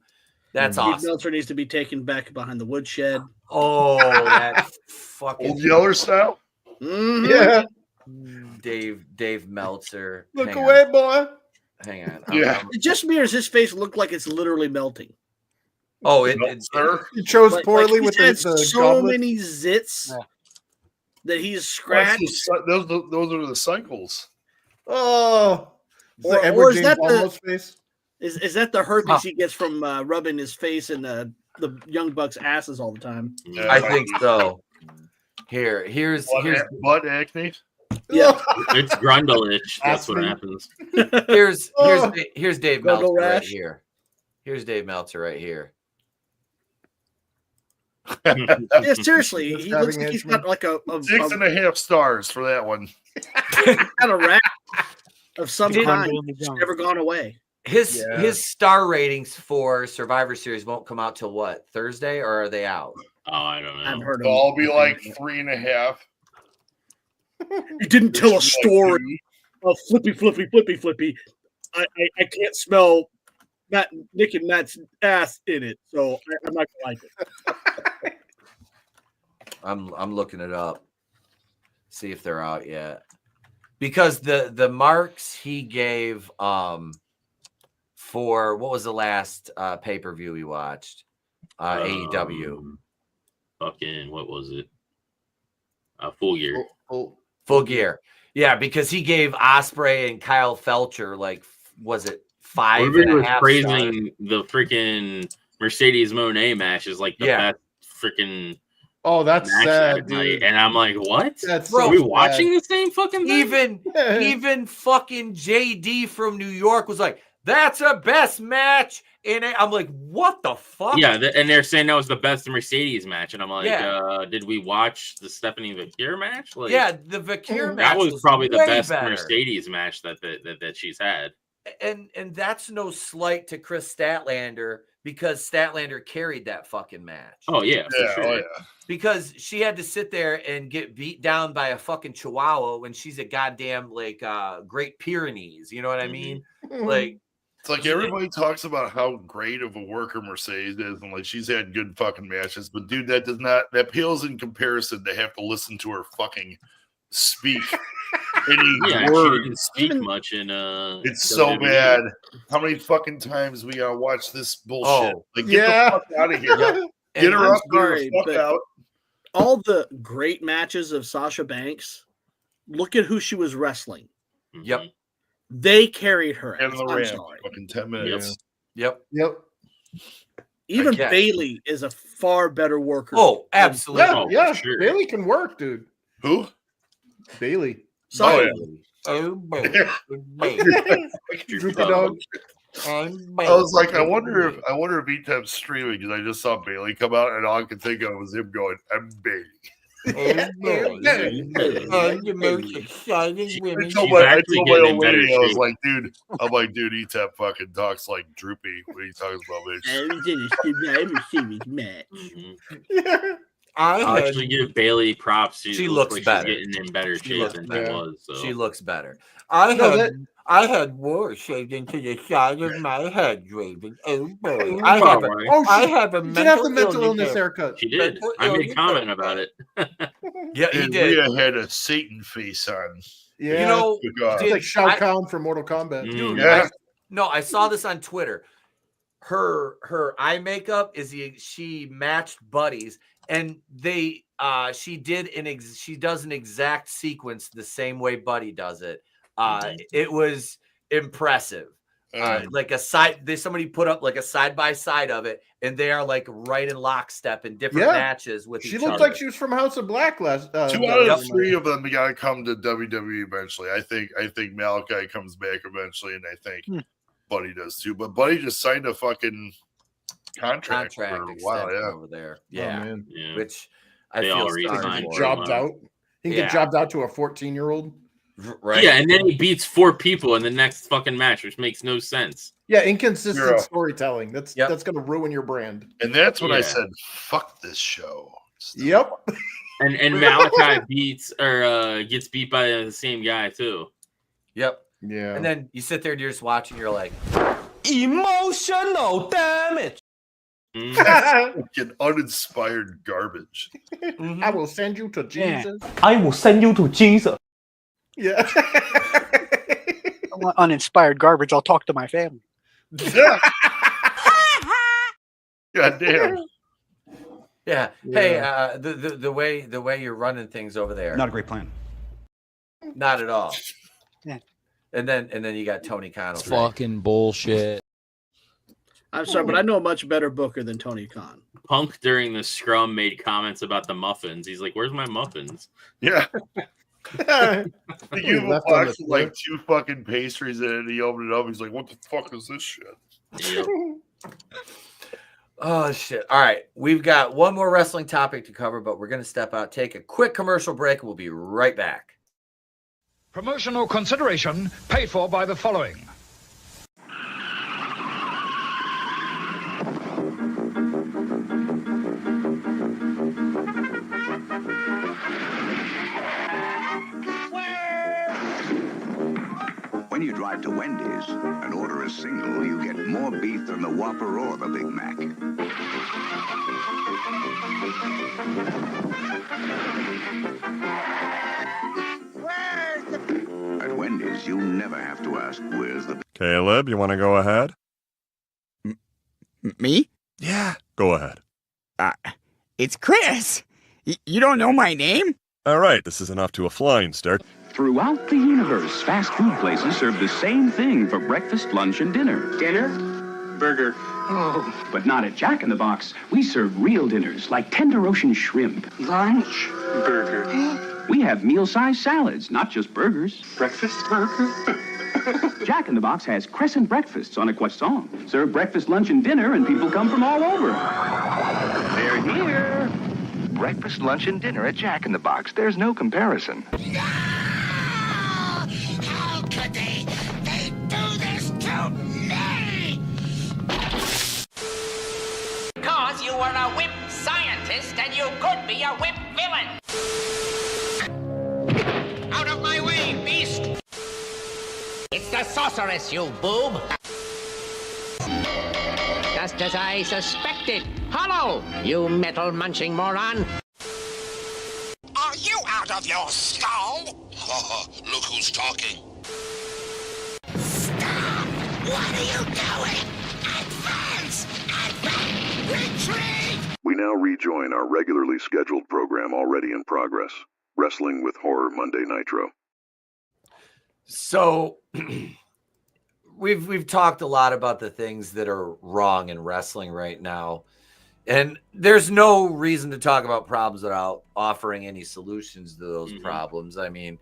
That's awesome. Meltzer needs to be taken back behind the woodshed. Oh, that fucking old Yeller style. Yeah. Dave Meltzer. Look away, boy. Hang on. Yeah. It just mirrors his face look like it's literally melting. Oh, he chose poorly with the so goblet. many zits that he's scratched. Those are the cycles. Oh, or is that face? Is that the herpes he gets from rubbing his face in the Young Bucks' asses all the time? Yeah, I think so. Here's blood acne. Yeah, it's grundle-itch. That's what happens. Here's Dave Meltzer right here. Here's Dave Meltzer right here. Yeah, seriously, he looks like he's got like a 6.5 stars for that one. Got a rat of some kind. It's never gone away. His star ratings for Survivor Series won't come out till what, Thursday, or are they out? Oh, I don't know. I've heard of I'll be like 3.5. You didn't tell a story of flippy. I can't smell Nick and Matt's ass in it, so I'm not gonna like it. I'm looking it up. See if they're out yet. Because the marks he gave for what was the last pay-per-view we watched? AEW. Fucking what was it? Full Gear. Full Gear. Yeah, because he gave Ospreay and Kyle Felcher like, was it 5.5 praising the freaking Mercedes Moné match is like the best freaking Oh, that's match sad, that night, dude. and I'm like, what? That's Are so we sad. watching the same fucking thing? Even fucking JD from New York was like, that's a best match. And I'm like, what the fuck? Yeah, and they're saying that was the best Mercedes match, and I'm like, Yeah. did we watch the Stephanie Vakir match? Like, Yeah, the Vakir match that was probably the way best better. Mercedes match that she's had. And that's no slight to Chris Statlander, because Statlander carried that fucking match. Oh yeah, for sure. Oh, yeah. Because she had to sit there and get beat down by a fucking Chihuahua when she's a goddamn like Great Pyrenees. You know what I mean? Like, it's like everybody talks about how great of a worker Mercedes is, and like she's had good fucking matches, but dude, that pales in comparison to have to listen to her fucking speak any word. She didn't speak much in it's WWE. so bad. How many fucking times we gotta watch this bullshit? Like, get the fuck out of here. Get her up there, fuck out. All the great matches of Sasha Banks, look at who she was wrestling. Yep. They carried her. And the I'm ramp, sorry. fucking 10 minutes. Yep. Even guess. Bailey is a far better worker. Oh, absolutely. Yeah, sure. Bailey can work, dude. Who? Bailey. Sorry. Oh, Droopy dog. I was like, I wonder if Etep's streaming, because I just saw Bailey come out, and all I could think of was him going, "I'm Bailey." I'm the most exciting women. I told my old lady, I was like, dude, Etep fucking talks like Droopy when he talks about bitch. I'll actually give Bailey props. She looks like better. She's getting in better shape than she was. So. She looks better. I had war shaved into the side of my head, Draven. Oh boy, I have a mental illness haircut. She did. I made a comment about it. Yeah, he And did. Rhea had a Satan face on. Yeah, You know, it's like Shao Kahn from Mortal Kombat. Dude, Yeah. I saw this on Twitter. Her eye makeup is she matched Buddy's, and she does an exact sequence the same way Buddy does it. It was impressive. Like somebody put up like a side by side of it, and they are like right in lockstep in different matches with each other. She looked like she was from House of Black last. 2 out of 3 of them got to come to WWE eventually. I think Malachi comes back eventually, and I think Buddy does too. But Buddy just signed a fucking contract for a while. Yeah, over there. Yeah, Oh, man. Yeah. Which I They feel all sorry re-signed for. Jobbed out. He can get jobbed out to a 14-year-old. Right. Yeah, and then he beats 4 people in the next fucking match, which makes no sense. Yeah, inconsistent Zero. storytelling. That's going to ruin your brand. and that's when I said, "Fuck this show." Yep. And Malachi gets beat by the same guy too. Yep. Yeah. And then you sit there and you're just watching. You're like, Emotional damage. Fucking uninspired garbage. I will send you to Jesus. I will send you to Jesus. Yeah. I want uninspired garbage. I'll talk to my family. Yeah. God damn. yeah. Hey, the way you're running things over there, Not a great plan. not at all. Yeah. And then you got Tony Khan. over there. Fucking bullshit. I'm sorry, but I know a much better booker than Tony Khan. Punk during the scrum made comments about the muffins. He's like, "Where's my muffins?" Yeah. He gave him a Left on box the with like 2 fucking pastries in it, and he opened it up. He's like, "What the fuck is this shit?" Yep. Oh shit! All right, we've got one more wrestling topic to cover, but we're gonna step out, take a quick commercial break, and we'll be right back. Promotional consideration paid for by the following. When you drive to Wendy's and order a single, you get more beef than the Whopper or the Big Mac. At Wendy's, you never have to ask, where's the... Caleb, you want to go ahead? Me? Yeah, go ahead. It's Chris. You don't know my name? All right, this isn't off to a flying start. Throughout the universe, fast food places serve the same thing for breakfast, lunch, and dinner. Dinner? Burger. Oh. But not at Jack in the Box. We serve real dinners like tender ocean shrimp. Lunch. Burger. We have meal-sized salads, not just burgers. Breakfast burger. Jack in the Box has crescent breakfasts on a croissant. Serve breakfast, lunch, and dinner, and people come from all over. They're here. Breakfast, lunch, and dinner at Jack in the Box. There's no comparison. How could they? They do this to me! Because you were a whip scientist and you could be a whip villain. Out of my way, beast! It's the sorceress, you boob! Just as I suspected. Hollow, you metal-munching moron! Are you out of your skull? Look who's talking. Stop! What are you doing? Advance! Advance! Retreat! We now rejoin our regularly scheduled program already in progress. Wrestling with Horror Monday Nitro. So we've talked a lot about the things that are wrong in wrestling right now. And there's no reason to talk about problems without offering any solutions to those problems. I mean,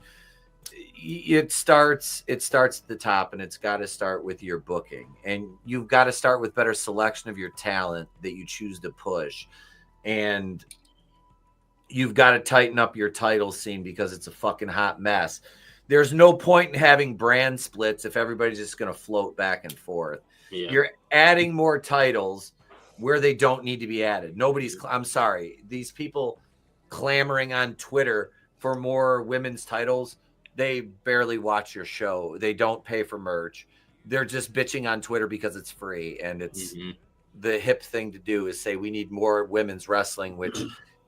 it starts at the top, and it's got to start with your booking. And you've got to start with better selection of your talent that you choose to push. And you've got to tighten up your title scene because it's a fucking hot mess. There's no point in having brand splits if everybody's just going to float back and forth. Yeah. You're adding more titles where they don't need to be added. I'm sorry. These people clamoring on Twitter for more women's titles, they barely watch your show. They don't pay for merch. They're just bitching on Twitter because it's free. And it's the hip thing to do is say we need more women's wrestling, which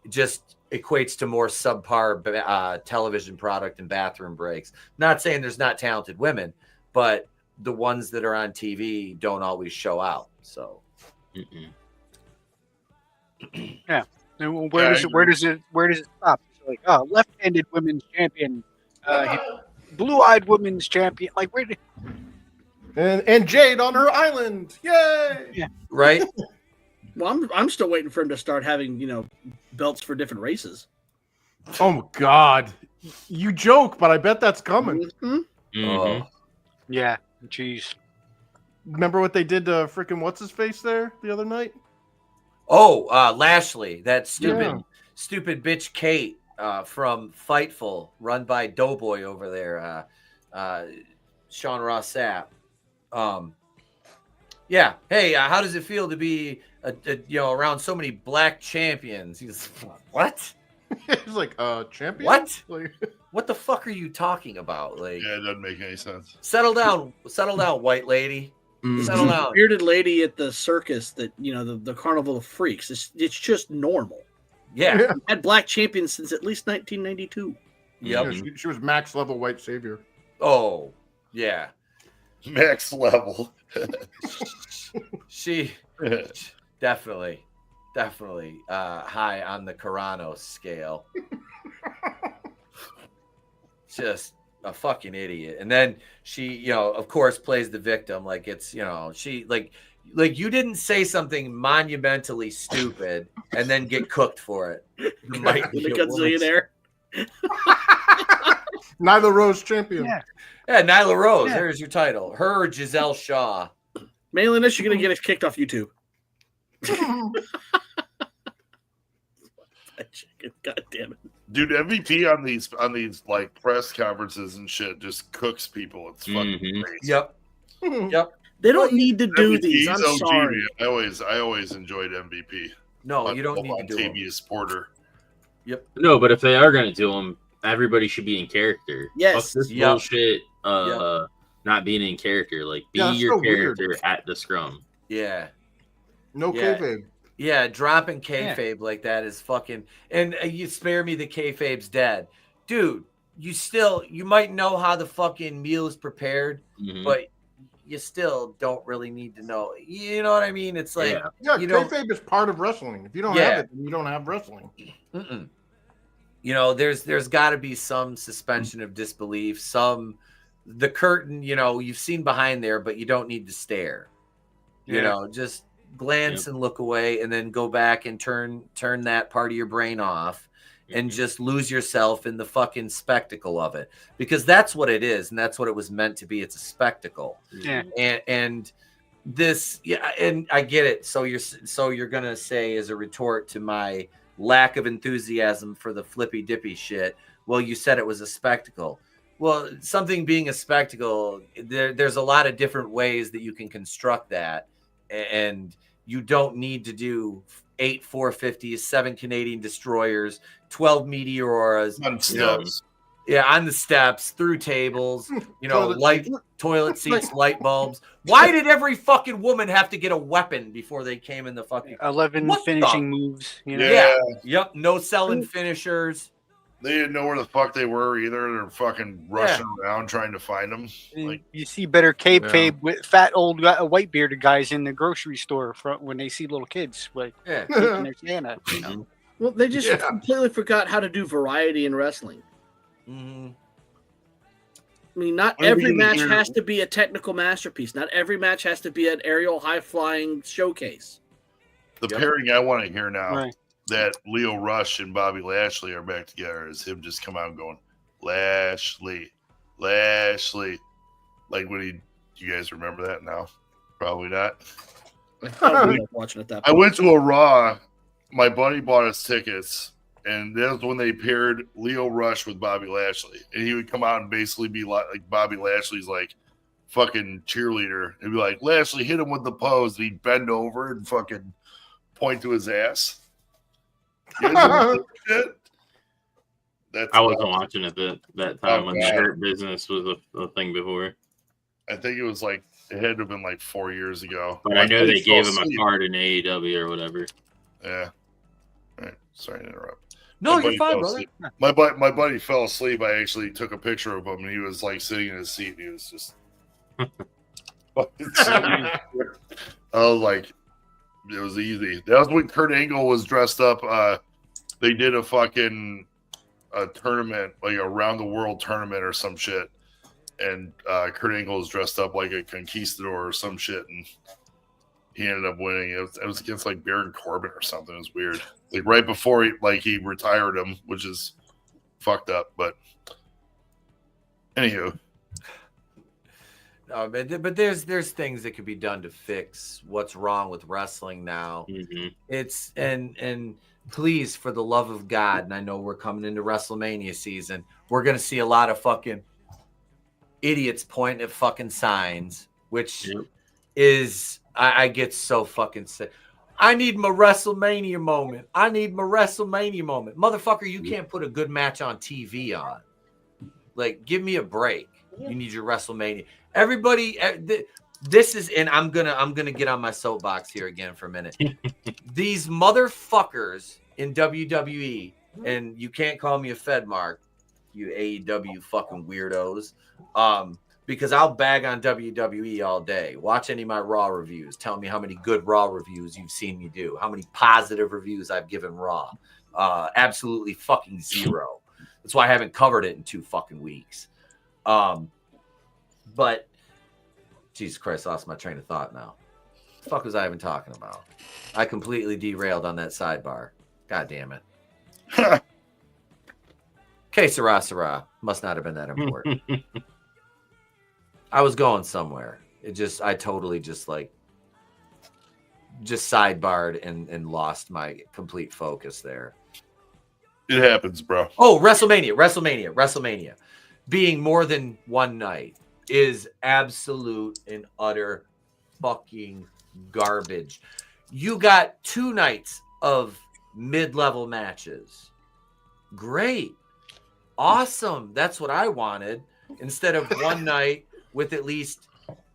just equates to more subpar television product and bathroom breaks. Not saying there's not talented women, but the ones that are on TV don't always show out. So, yeah. And where does it stop? It's like, oh, left-handed women's champion, blue-eyed women's champion. Like, where did? And Jade on her island, yay! Yeah, right. Well, I'm still waiting for him to start having belts for different races. Oh God, you joke, but I bet that's coming. Oh, yeah. Jeez. Remember what they did to freaking what's his face there the other night? Oh, Lashley, that stupid bitch Kate from Fightful, run by Doughboy over there, Sean Ross Sapp. Yeah. Hey, how does it feel to be around so many black champions? He's what? He's like, champion? What? Like, what the fuck are you talking about? Like, yeah, it doesn't make any sense. Settle down, white lady. Settle down. Bearded lady at the circus that the Carnival of Freaks. It's just normal. Yeah. We've had black champions since at least 1992. Yep. Yeah, she was max level white savior. Oh, yeah. Max level. She definitely high on the Carano scale. Just a fucking idiot. And then she, of course, plays the victim like it's, she like you didn't say something monumentally stupid and then get cooked for it. You might be a gazillionaire. Nyla Rose champion. Yeah, Nyla Rose. Yeah. There's your title. Her or Giselle Shaw. Mailing this, you're gonna get us kicked off YouTube. God damn it, dude! MVP on these like press conferences and shit just cooks people. It's fucking crazy. Yep. They don't need to do these. I'm OG, sorry. Man. I always enjoyed MVP. No, you don't need to do Tavius Porter. Yep. No, but if they are gonna do them, everybody should be in character. Yes. Fuck this bullshit. Not being in character. Like, be your character at the scrum. Yeah. No kayfabe. Yeah, dropping kayfabe like that is fucking. And you spare me the kayfabe's dead, dude. You might know how the fucking meal is prepared, but you still don't really need to know. You know what I mean? It's like kayfabe is part of wrestling. If you don't have it, then you don't have wrestling. There's got to be some suspension of disbelief. The curtain, you've seen behind there, but you don't need to stare. You know, just glance and look away, and then go back and turn that part of your brain off, and just lose yourself in the fucking spectacle of it, because that's what it is, and that's what it was meant to be. It's a spectacle. Yeah. And this, and I get it. So you're gonna say, as a retort to my lack of enthusiasm for the flippy dippy shit, well, you said it was a spectacle. Well, something being a spectacle, there's a lot of different ways that you can construct that, and you don't need to do 8 450s, 7 Canadian destroyers, 12 Meteoras on steps. On the steps, through tables, toilet seats, light bulbs. Why did every fucking woman have to get a weapon before they came in the fucking 11 finishing moves? You know? Yeah. Yep. No selling finishers. They didn't know where the fuck they were either. They're fucking rushing around trying to find them. Like, you see better kayfabe with fat old white bearded guys in the grocery store when they see little kids taking their Santa. You know? Well, they just completely forgot how to do variety in wrestling. Mm-hmm. I mean, not every match has to be a technical masterpiece. Not every match has to be an aerial high-flying showcase. The pairing I want to hear now, that Leo Rush and Bobby Lashley are back together, is him just come out and going, Lashley. Like, do you guys remember that now? Probably not. I watching it that I went to a Raw. My buddy bought us tickets, and that was when they paired Leo Rush with Bobby Lashley. And he would come out and basically be like Bobby Lashley's like fucking cheerleader. He'd be like, Lashley, hit him with the pose. And he'd bend over and fucking point to his ass. I wasn't watching it that time when the hurt business was a thing before. I think it was it had to have been 4 years ago. But I know they gave him a card in AEW or whatever. Yeah. All right. Sorry to interrupt. No, you're fine, brother. My buddy fell asleep. I actually took a picture of him, and he was sitting in his seat. And he was just. I was like, it was easy. That was when Kurt Angle was dressed up. They did a fucking tournament, like a round the world tournament or some shit, and Kurt Angle was dressed up like a conquistador or some shit, and he ended up winning. It was against Baron Corbin or something. It was weird. Right before he retired him, which is fucked up. But anywho. No, but there's things that could be done to fix what's wrong with wrestling now. Mm-hmm. It's and please, for the love of God, and I know we're coming into Wrestlemania season, we're gonna see a lot of fucking idiots pointing at fucking signs, which is I get so fucking sick. I need my WrestleMania moment. Motherfucker, you can't put a good match on TV on. Give me a break. You need your WrestleMania. Everybody, this is, and I'm gonna get on my soapbox here again for a minute. These motherfuckers in WWE, and you can't call me a Fedmark, you AEW fucking weirdos, because I'll bag on WWE all day. Watch any of my Raw reviews. Tell me how many good Raw reviews you've seen me do. How many positive reviews I've given Raw. Absolutely fucking zero. That's why I haven't covered it in 2 fucking weeks. But Jesus Christ, I lost my train of thought now. What the fuck was I even talking about? I completely derailed on that sidebar. God damn it. Okay, Sarah. Must not have been that important. I was going somewhere. I totally just sidebarred and lost my complete focus there. It happens, bro. Oh, WrestleMania. Being more than one night is absolute and utter fucking garbage. You got 2 nights of mid-level matches. Great. Awesome. That's what I wanted. Instead of one night with at least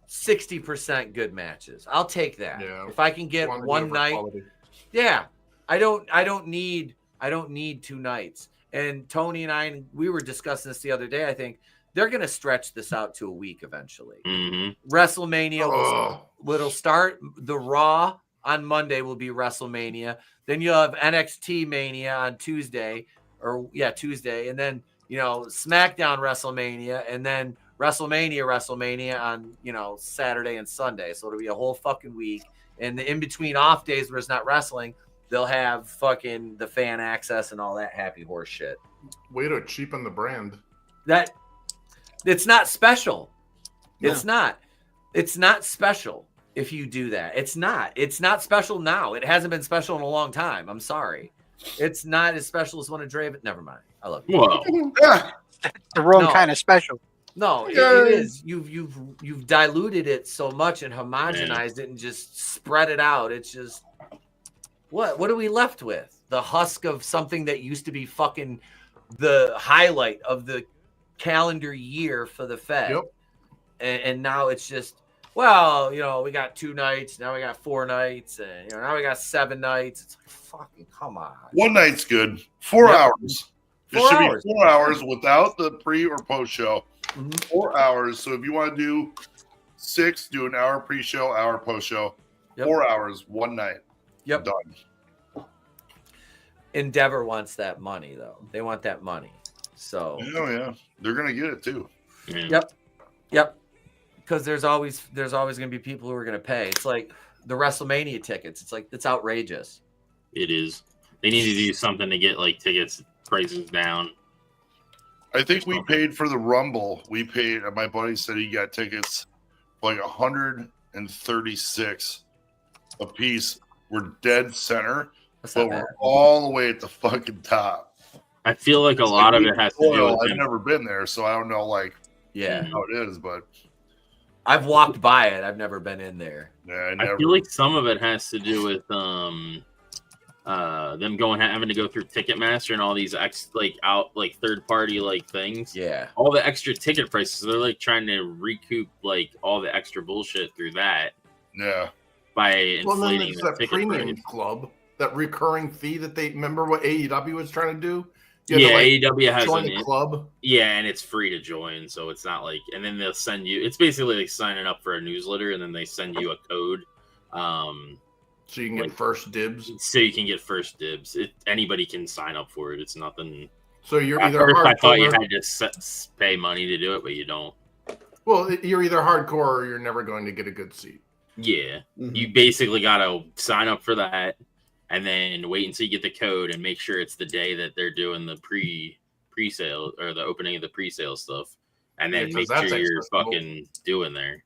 60% good matches. I'll take that. Yeah. If I can get one night. Quality. Yeah. I don't need 2 nights. And Tony and we were discussing this the other day. I think they're going to stretch this out to a week eventually. Mm-hmm. WrestleMania will start. The Raw on Monday will be WrestleMania. Then you'll have NXT Mania on Tuesday. And then, SmackDown WrestleMania. And then WrestleMania on, Saturday and Sunday. So it'll be a whole fucking week. And the in between off days where it's not wrestling, they'll have fucking the fan access and all that happy horse shit. Way to cheapen the brand. That it's not special. No. It's not. It's not special if you do that. It's not. It's not special now. It hasn't been special in a long time. I'm sorry. It's not as special as one of Draven. Never mind. I love you. Whoa. The wrong kind of special. No, it is. You've diluted it so much and homogenized it and just spread it out. It's just what are we left with? The husk of something that used to be fucking the highlight of the calendar year for the Fed. Yep. And now it's just, well, we got 2 nights, now we got 4 nights, and now we got 7 nights. It's like, fucking come on. One night's good. 4 hours. It 4 should hours. be 4 hours without the pre or post show. Mm-hmm. 4 hours. So if you want to do 6, do an hour pre-show, hour post-show. Yep. 4 hours, one night. Yep. Done. Endeavor wants that money, though. They want that money. So. Oh yeah, they're gonna get it too. Yep. Because there's always going to be people who are going to pay. It's like the WrestleMania tickets. It's like it's outrageous. It is. They need to do something to get like tickets prices down. I think we paid for the Rumble. We paid. My buddy said he got tickets for like 136 a piece. We're dead center, but we're all the way at the fucking top. I feel like a lot of it has to do with I've never been there, so I don't know how it is, but I've walked by it. I've never been in there. Yeah, I feel like some of it has to do with them having to go through Ticketmaster and all these third party things. Yeah, all the extra ticket prices. They're like trying to recoup like all the extra bullshit through that. Yeah, by then inflating it's the that ticket premium price. club, that recurring fee that they remember what AEW was trying to do. AEW has join the club. Yeah, and it's free to join, so it's not like. And then they'll send you. It's basically like signing up for a newsletter, and then they send you a code. So you can get first dibs. So you can get first dibs. Anybody can sign up for it. It's nothing. So you're At either first hardcore. I thought you had to pay money to do it, but you don't. Well, you're either hardcore or you're never going to get a good seat. Yeah, you basically gotta sign up for that, and then wait until you get the code and make sure it's the day that they're doing the pre-sale or the opening of the pre-sale stuff, and then make sure you're fucking doing there.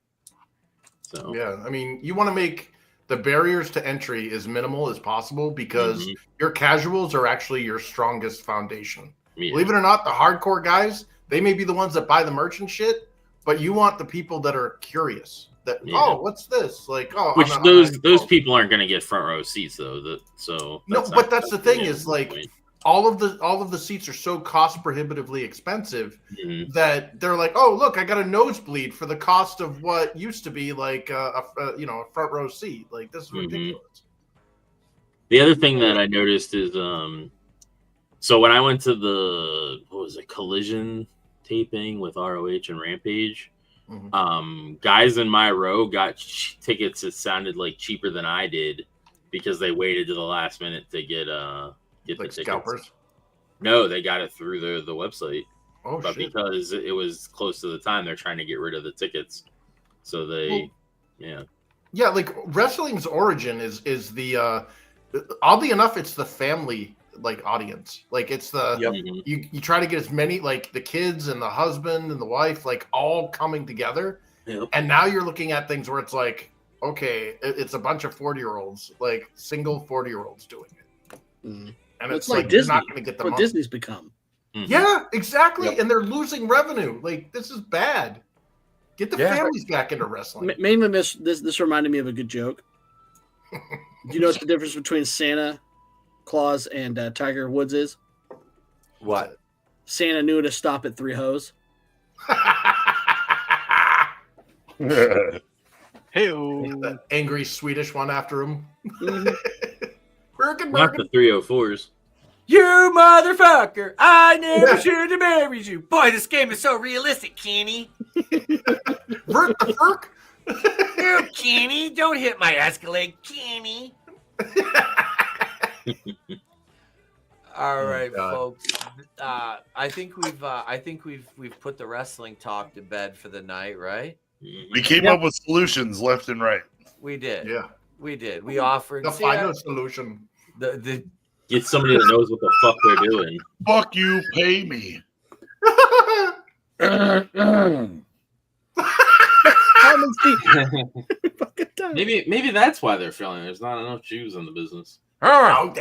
So yeah, I mean, you want to make the barriers to entry as minimal as possible because your casuals are actually your strongest foundation. Yeah. Believe it or not, the hardcore guys, they may be the ones that buy the merch and shit, but you want the people that are curious. That what's this? Like, which those people aren't going to get front row seats though. But that's the thing is like all of the seats are so cost prohibitively expensive that they're like, oh look, I got a nosebleed for the cost of what used to be like a front row seat. Like this is ridiculous. The other thing that I noticed is so when I went to the Collision taping with ROH and Rampage. Guys in my row got tickets that sounded like cheaper than I did because they waited to the last minute to get the tickets. Scalpers? No, they got it through the website. Oh, but shit. because it was close to the time, they're trying to get rid of the tickets. So yeah, like wrestling's origin is the oddly enough, it's the family audience. Like it's the you try to get as many like the kids and the husband and the wife like all coming together. And now you're looking at things where it's like, okay, it's a bunch of 40-year-olds, like single 40-year-olds doing it. And it's like Disney, you're not going to get the what money. Disney's become. Yeah, exactly. And they're losing revenue. Like this is bad. Get the families back into wrestling. Mainly this reminded me of a good joke. Do you know what the difference between Santa Claus and Tiger Woods is? What? Santa knew to stop at 3 hoes. Hey, the angry Swedish one after him. not the 304s. You motherfucker! I never should have married you. Boy, this game is so realistic, Kenny. Vert the Ferk? No, Kenny, don't hit my Escalade, Kenny. All right, folks. I think we've put the wrestling talk to bed for the night, right? We came up with solutions left and right. We did. Yeah, we did. We offered the final solution. The Get somebody that knows what the fuck they're doing. Fuck you, pay me. Maybe that's why they're failing. There's not enough Jews in the business. Oh,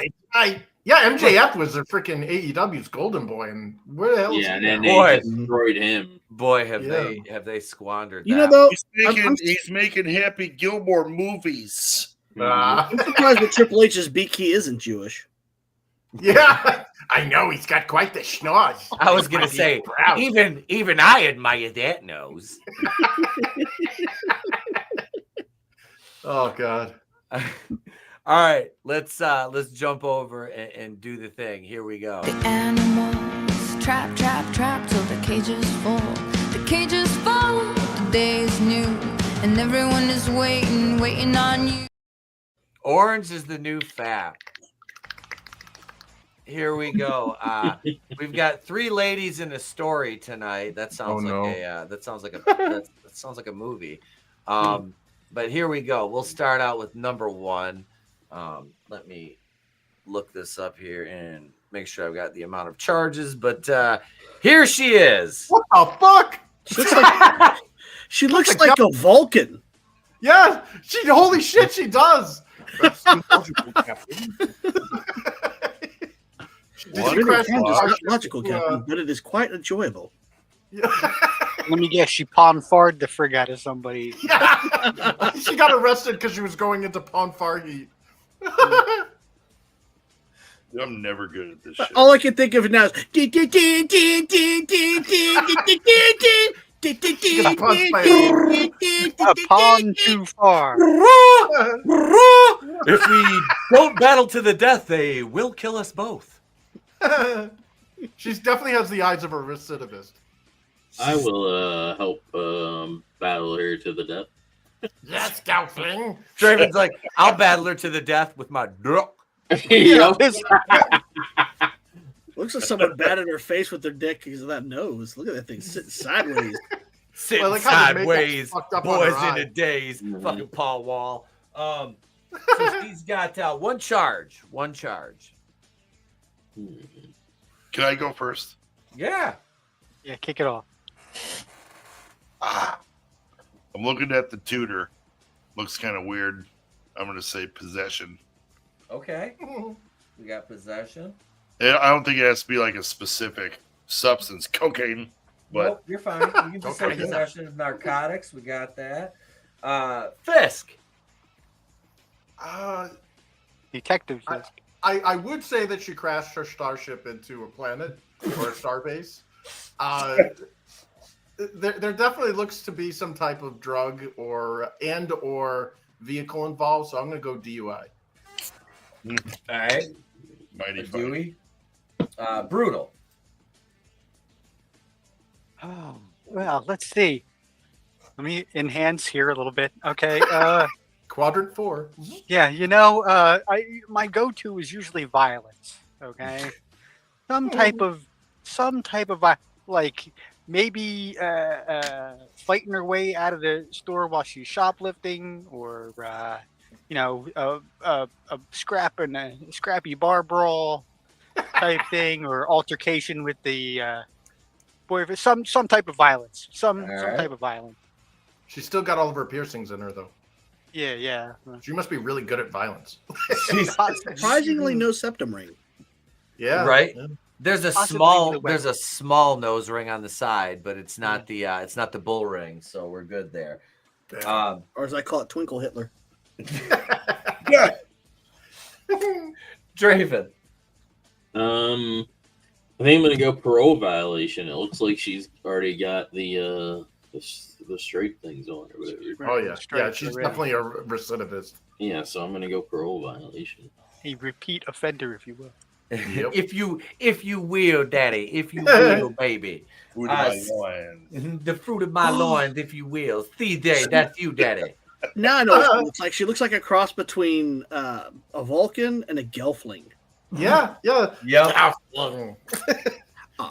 yeah, MJF was a freaking AEW's golden boy, and where the hell? Yeah, is and he then now? they destroyed him. Boy, have they squandered. You that. know, though, he's making Happy Gilmore movies. I'm surprised that Triple H's Beaky isn't Jewish. Yeah, I know he's got quite the schnoz. I was gonna say, even I admire that nose. Oh God. All right, let's jump over and do the thing. Here we go. The animals trap till the cages full. The cages full, the day is new, and everyone is waiting on you. Orange is the new fat. Here we go. We've got 3 ladies in a story tonight. That sounds that sounds like a movie. But here we go. We'll start out with number 1. Let me look this up here and make sure I've got the amount of charges. But here she is. What the fuck? She looks like a Vulcan. Yeah, holy shit, she does. It's not logical, Captain, but it is quite enjoyable. Let me guess, she pawn farred the frig out of somebody. Yeah. She got arrested because she was going into pawn far heat. I'm never good at this shit. All I can think of now is a pawn too far. If we don't battle to the death, they will kill us both. She definitely has the eyes of a recidivist. I will help battle her to the death. Yes, Goutling. Draven's like, I'll battle her to the death with my dick. Looks like someone batted her face with their dick because of that nose. Look at that thing sitting sideways. Sitting Well, like how the sideways, makeup's fucked up on her boys in eye. a daze. Fucking Paul Wall. So she's got one charge. Can I go first? Yeah. Yeah, kick it off. I'm looking at the tutor. Looks kind of weird. I'm going to say possession. Okay. We got possession. And I don't think it has to be like a specific substance, cocaine. But Nope, you're fine. You can just say possession of narcotics. We got that. Fisk. Detective Fisk. I would say that she crashed her starship into a planet or a starbase. There definitely looks to be some type of drug or vehicle involved, so I'm going to go DUI. All right. Mighty Dewey. Brutal. Oh, well, let's see. Let me enhance here a little bit. Okay. Quadrant 4. Yeah, my go-to is usually violence. Okay, some type of like maybe fighting her way out of the store while she's shoplifting, or a scrappy bar brawl type thing, or altercation with the boyfriend. Some type of violence. Some type of violence. She's still got all of her piercings in her, though. Yeah. She must be really good at violence. Surprisingly, no septum ring. Yeah. Right. Yeah. There's a small nose ring on the side, but it's not the bull ring, so we're good there. Or as I call it, Twinkle Hitler. Yeah. Draven. I think I'm gonna go parole violation. It looks like she's already got the straight things on or whatever. Oh yeah, she's definitely a recidivist. Yeah, so I'm gonna go parole violation. A repeat offender, if you will. Yep. If you will, Daddy. If you will, baby. Fruit of my loins. The fruit of my loins, if you will. CJ, that's you, Daddy. Now I know what she looks like. She looks like a cross between a Vulcan and a Gelfling. Yeah. Yep.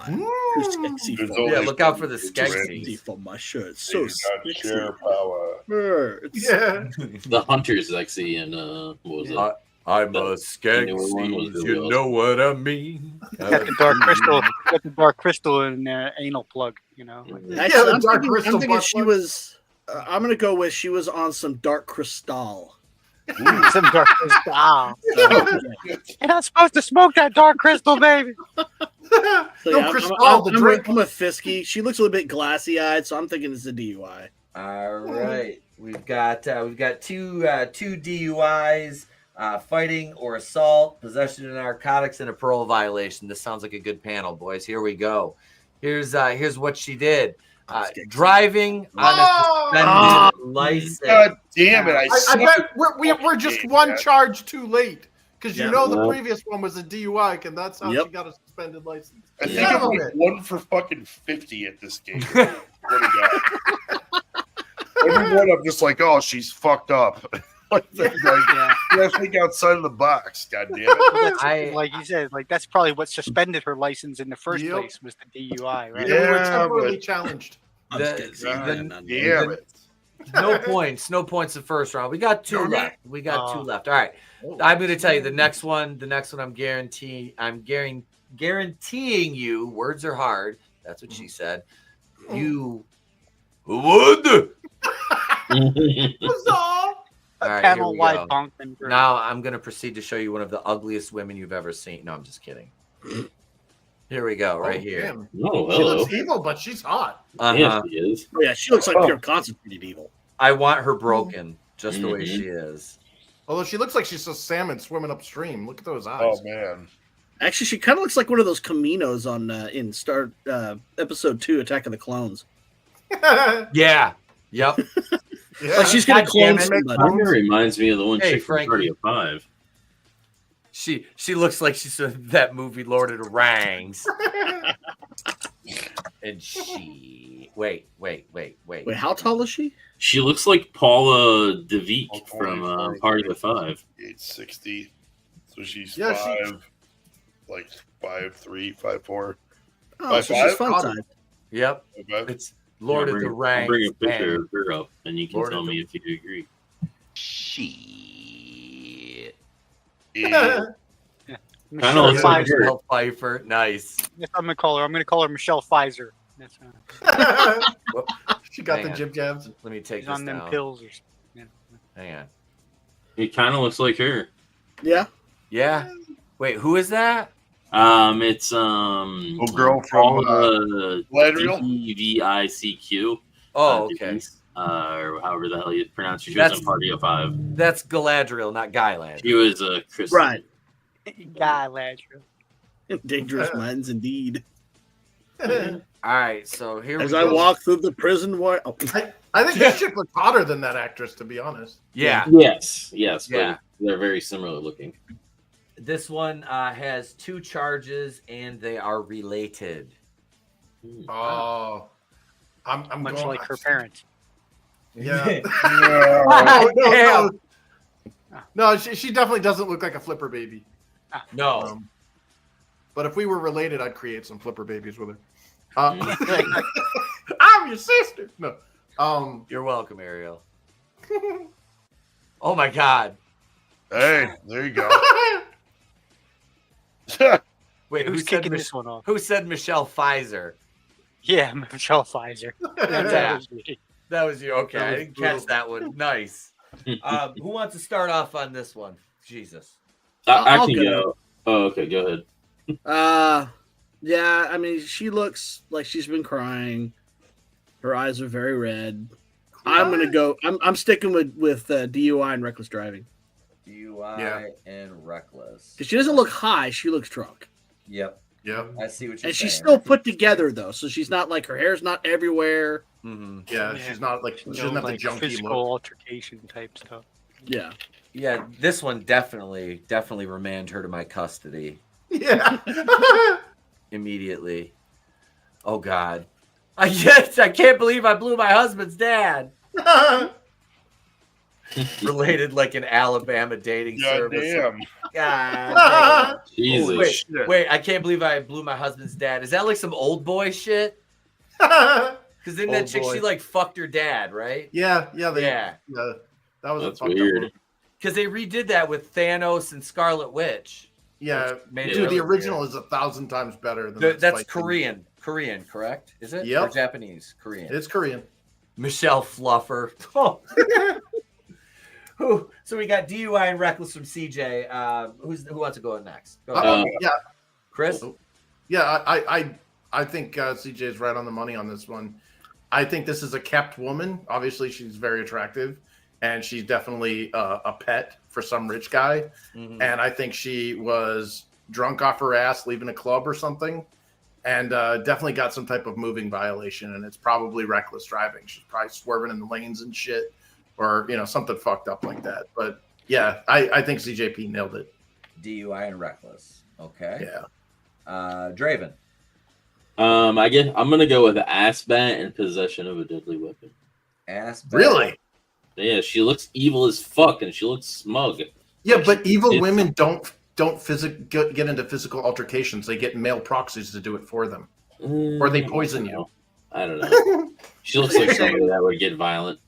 Too sexy for Yeah, look out for the too skeg sexy teeth. for my shirt. So sexy. Share power. Yeah. The Hunter's sexy and what was it? I'm a skeg you know what I mean. Got the dark crystal. Got the dark crystal in anal plug. You know. Actually, I'm thinking she was. I'm gonna go with she was on some dark crystal. Some dark crystal. You're not supposed to smoke that dark crystal, baby. I'm a Fisky. She looks a little bit glassy eyed, so I'm thinking it's a DUI. All right, we've got two DUIs, fighting or assault, possession of narcotics, and a parole violation. This sounds like a good panel, boys. Here we go. Here's what she did. Driving on a suspended license. God damn it! I bet we're just one charge too late because you know the previous one was a DUI, and that's how she got a suspended license. I think I'm like 1 for fucking 50 at this game. Everyone, I'm just like, oh, she's fucked up. You gotta think outside of the box. God damn it! Like you said, like that's probably what suspended her license in the first place was the DUI, right? Yeah, we were temporarily challenged. No points the first round. We got two left. All right. I'm going to tell you the next one. I'm guaranteeing you. Words are hard. That's what she said. You would. All right, panel wide Bonkman. Now I'm going to proceed to show you one of the ugliest women you've ever seen. No, I'm just kidding. Here we go, right here. Damn. She looks evil, but she's hot. Yeah, she is. Oh, yeah, she looks like pure concentrated evil. I want her broken just the way she is. Although she looks like she's a salmon swimming upstream. Look at those eyes. Oh man. Actually, she kind of looks like one of those Caminos on in episode 2, Attack of the Clones. Yeah. Yep. Like she's gonna clone somebody. It reminds me of the one chick from Frankie. Party of 5. She looks like she's in that movie Lord of the Rings. And she wait, how tall is she? She looks like Paula DeVique from Party of 5. 860. So she's Yeah, 5, like 5'3", 5'4". Oh, so she's fun size. Yep. Okay. It's Lord of the Rings. I'll bring a picture and of her up, and you can Lord tell of me the- if you agree. Yeah. Kind of looks like her. Michelle Pfeiffer. Nice. That's what I'm gonna call her. I'm gonna call her Michelle Pfizer. That's She got Hang the on. jib jabs. Let me take she's this on them down. pills or something. Hang on. It kind of looks like her. Yeah. Yeah. Wait, who is that? It's girl from Galadriel? DVICQ. Oh, okay. Denise, or however the hell you pronounce it. She was That's- in Party of 5. That's Galadriel, not Guyland. She was a Christian. Right. Guy Ladriel. Dangerous minds indeed. All right, so here As we I go. walk through the prison wall. Oh. I think this chick looks hotter than that actress, to be honest. Yeah. Yes. Yeah. But they're very similar looking. This one has 2 charges and they are related. Oh, I'm Much going, like her parents. Yeah. Damn. No, she definitely doesn't look like a flipper baby. No. But if we were related, I'd create some flipper babies with her. I'm your sister. No. You're welcome, Ariel. Oh my God. Hey, there you go. Wait, Who's kicking this one off? Who said Michelle Pfizer? Yeah, Michelle Pfizer. Yeah. Was me. That was you. Okay, That I was didn't brutal. catch that one. Nice. Who wants to start off on this one? Jesus. I I'll can go. go. Oh, okay. Go ahead. Yeah, I mean, she looks like she's been crying. Her eyes are very red. I'm gonna go. I'm sticking with DUI and reckless driving. DUI and reckless. Because she doesn't look high. She looks drunk. Yep. Yep. I see what you're And she's saying. still put together though, so she's not like her hair's not everywhere. Mm-hmm. Yeah, she's not like she doesn't have the junky physical look. altercation type stuff. Yeah. Yeah, this one definitely remanded her to my custody Yeah. immediately. Oh God. I can't believe I blew my husband's dad. related like an Alabama dating service. Damn. God damn. Jesus. Wait, I can't believe I blew my husband's dad. Is that like some old boy shit? Because then that chick, she like fucked her dad, right? Yeah. Yeah. That was That's a fucked weird. up. Because they redid that with Thanos and Scarlet Witch. Yeah, Made dude, it the really original weird. is 1,000 times better than That's Spike Korean. Korean, correct? Is it? Yep. Or Japanese? Korean. It's Korean. Michelle Fluffer. So we got DUI and reckless from CJ. Who wants to go next? Go ahead. Yeah, Chris. Yeah, I think CJ is right on the money on this one. I think this is a kept woman. Obviously, she's very attractive, and she's definitely a pet for some rich guy. Mm-hmm. And I think she was drunk off her ass leaving a club or something, and definitely got some type of moving violation. And it's probably reckless driving. She's probably swerving in the lanes and shit, or something fucked up like that. But yeah, I think CJP nailed it. DUI and reckless. Okay. Yeah. Draven. I'm gonna go with ass bat and possession of a deadly weapon. Ass bat. Really? Yeah, she looks evil as fuck and she looks smug. Yeah, but evil women don't get into physical altercations. They get male proxies to do it for them, or they poison you. I don't know. She looks like somebody that would get violent.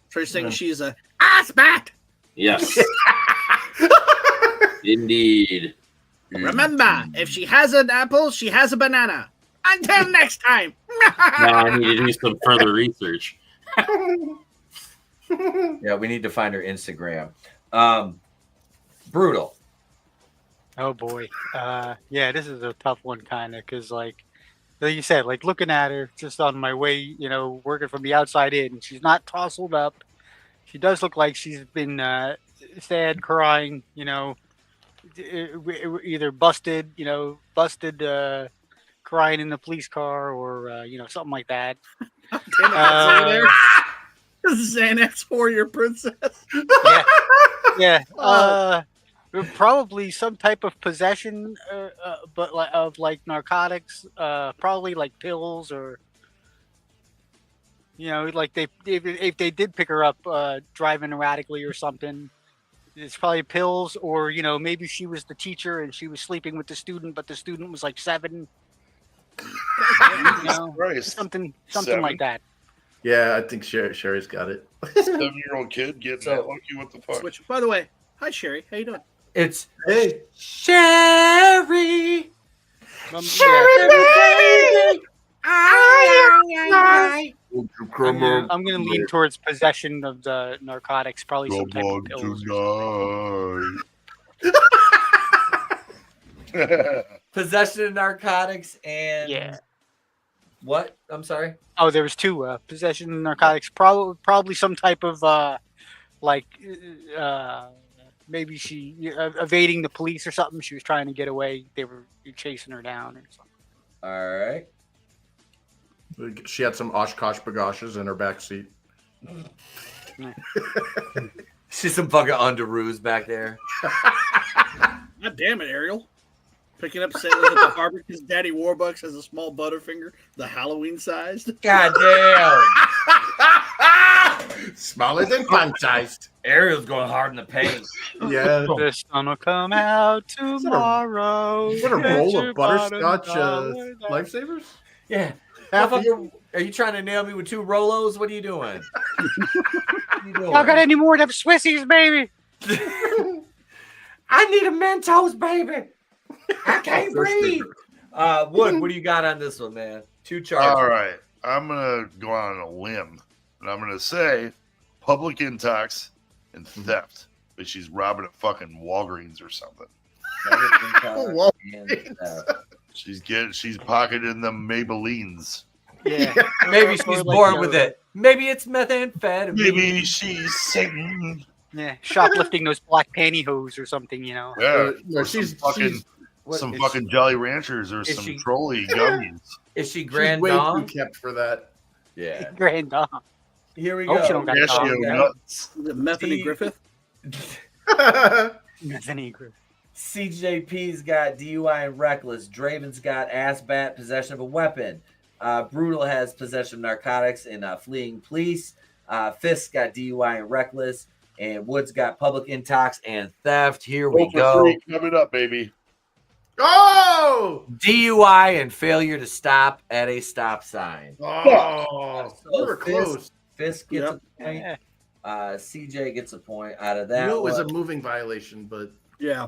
So you're saying she's a ass bat? Yes. Indeed. Remember, if she has an apple, she has a banana. Until next time. Now I need to do some further research. Yeah, we need to find her Instagram. Brutal. Oh boy. Yeah, this is a tough one kind of because like you said, like looking at her just on my way, working from the outside in, she's not tousled up. She does look like she's been sad, crying, either busted, crying in the police car or, something like that. Xanax Warrior Princess. Yeah. Probably some type of possession, but of narcotics, probably like pills or, like if they did pick her up driving erratically or something, it's probably pills or maybe she was the teacher and she was sleeping with the student, but the student was like 7. Something 7? like that. Yeah, I think Sherry's got it. 7-year-old kid getting that lucky. What the fuck? Which, by the way, hi Sherry, how you doing? It's hey Sherry. Sherry, baby. I'm gonna lean towards possession of the narcotics, probably some type of pills. Possession of narcotics and what? I'm sorry. Oh, there was 2. Possession of narcotics, probably some type of maybe she evading the police or something. She was trying to get away. They were chasing her down or something. All right. She had some Oshkosh bagoshes in her back seat. She's some fucking underoos back there. God damn it, Ariel. Picking up sailors at the harbor because Daddy Warbucks has a small butterfinger, the Halloween sized. God damn. Smaller than fun-sized. Ariel's going hard in the paint. Yeah. The sun will come out tomorrow. Is that a roll of butterscotch lifesavers? Yeah. Are you trying to nail me with 2 Rolos? What are you doing? Y'all got any more of them Swissies, baby? I need a Mentos, baby. I can't breathe. Wood, what do you got on this one, man? 2 charges. All right. I'm going to go on a limb. And I'm going to say public intox and theft. But she's robbing a fucking Walgreens or something. She's pocketing them Maybellines. Yeah. Maybe she's born with it. Maybe it's methamphetamine. Maybe she's Satan. Yeah, shoplifting those black pantyhose or something, Yeah. No, she's fucking Jolly Ranchers or some trolley gummies. Is she Grand way Dom? too kept for that. Yeah. Grand Dom. Here we Hope go. she don't got nuts. Is it Methany Griffith? Methany Griffith. CJP's got DUI and reckless. Draven's got ass bat, possession of a weapon. Brutal has possession of narcotics and fleeing police. Fisk got DUI and reckless. And Wood's got public intox and theft. Here we 0 for go. 3 coming up, baby. Oh! DUI and failure to stop at a stop sign. Oh, we were Fisk- close. Fisk gets a point. CJ gets a point out of I that. knew it was a one. moving violation, but Yeah.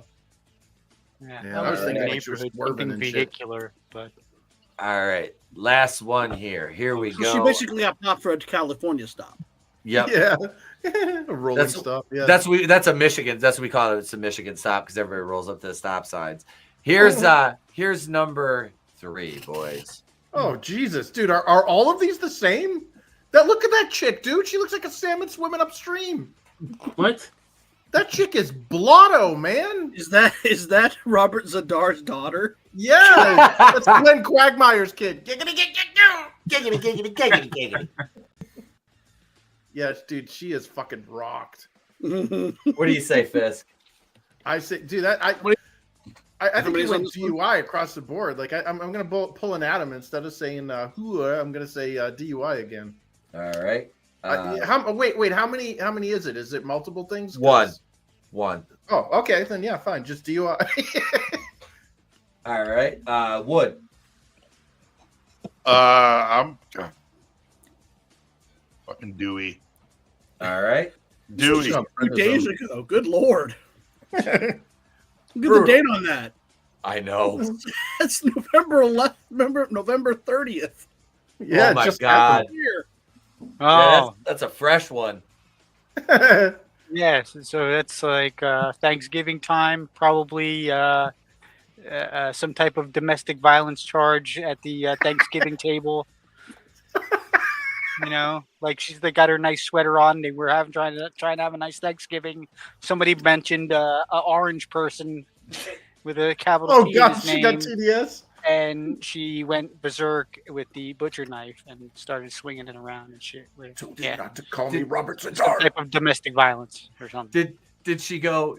I was thinking like she was neighborhood, swerving something and shit. vehicular, but All right, last one here. Here we So go. she basically got popped for a California stop. Yep. Yeah. Rolling That's- stuff. Yeah. That's a Michigan. That's what we call it. It's a Michigan stop because everybody rolls up to the stop signs. Here's number 3, boys. Oh Jesus, dude! Are all of these the same? Look at that chick, dude. She looks like a salmon swimming upstream. What? That chick is blotto, man. Is that Robert Zadar's daughter? Yeah, that's Glenn Quagmire's kid. Giggity, giggity, giggity, giggity, giggity. Yes, dude, she is fucking rocked. What do you say, Fisk? I say, dude, I think he went DUI across the board. Like I'm gonna pull an Adam instead of saying I'm gonna say DUI again. All right. Wait, how many is it? Is it multiple things? One. Oh, okay, then yeah, fine. Just DUI. All right. Wood. I'm fucking Dewey. All right. Dewey. 2 days ago. Good lord. Look at the date on that. I know. That's November 11th. November 30th. Yeah, oh my just God. Here. Yeah, that's a fresh one. Yes, so that's like Thanksgiving time, probably some type of domestic violence charge at the Thanksgiving table. You know, like they got her nice sweater on. They were trying to have a nice Thanksgiving. Somebody mentioned an orange person with a capital T in his name. She got TDS. And she went berserk with the butcher knife and started swinging it around and shit. Not to call me Robert Some Zadar. type of domestic violence or something. Did she go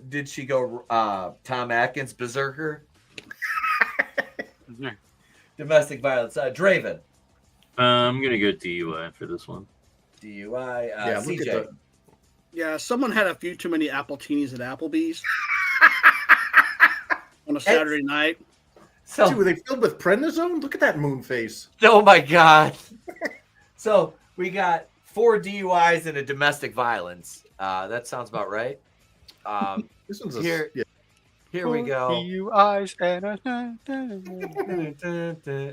Tom Atkins berserker? Domestic violence. Draven. I'm gonna go DUI for this one. DUI. Yeah, look at CJ. that. Yeah, someone had a few too many Appletinis at Applebee's on a Saturday night. So, dude, were they filled with prednisone? Look at that moon face. Oh my God. So we got 4 DUIs and a domestic violence. That sounds about right. This one's here we go. DUIs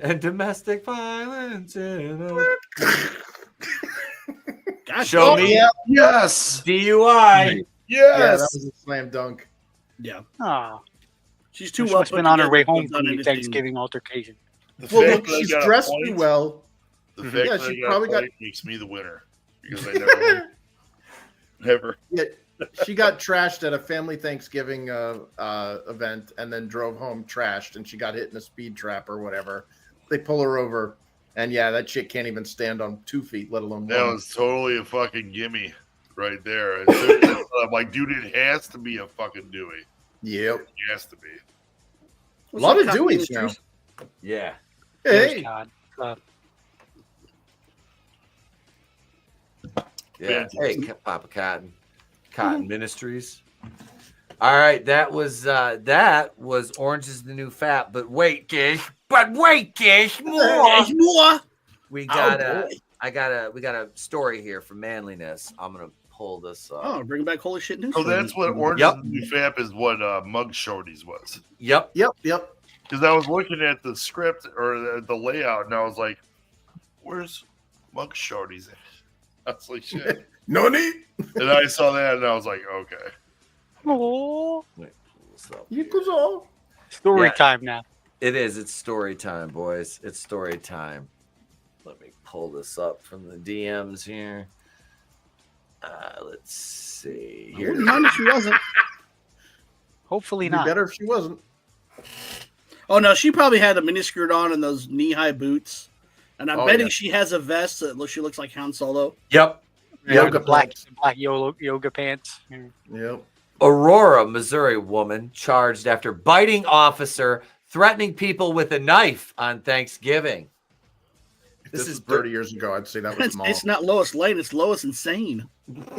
and domestic violence. Show me. Yes. DUI. Yeah, that was a slam dunk. Yeah. Oh. She's too She well must have put been on her together way to home have from done the anything. Thanksgiving altercation. Well, look, she's dressed too well. The fact Yeah, that she I probably got a got. point makes me the winner because I never win. Never. Yeah, she got trashed at a family Thanksgiving event and then drove home trashed, and she got hit in a speed trap or whatever. They pull her over, and yeah, that chick can't even stand on 2 feet, let alone That one. was totally a fucking gimme right there. I'm like, dude, it has to be a fucking Dewey. Yep. It has to be. A lot of Deweys now. Yeah. Hey. Yeah. Hey, Papa Cotton Ministries. All right, that was Orange is the New Fat. But wait, Gish. More. We got we got a story here from Manliness. I'm gonna pull this up. Oh, bring back holy shit news. So that's what Orange is the New Fap is. What Mug Shorties was. Yep. Because I was looking at the script or the layout, and I was like, "Where's Mug Shorties?" I was like, "Shit, Noni." And I saw that, and I was like, "Okay." Oh, Story time now. It is. It's story time, boys. It's story time. Let me pull this up from the DMs here. Let's see. I wouldn't mind if she wasn't. Hopefully It'd be not. better if she wasn't. Oh no, she probably had a miniskirt on and those knee-high boots, and I'm betting she has a vest that she looks like Han Solo. Yep. Yeah, the black yoga pants. Yep. Aurora, Missouri woman charged after biting officer, threatening people with a knife on Thanksgiving. This is 30 years ago. I'd say that was small. It's not Lois Lane. It's Lois Insane.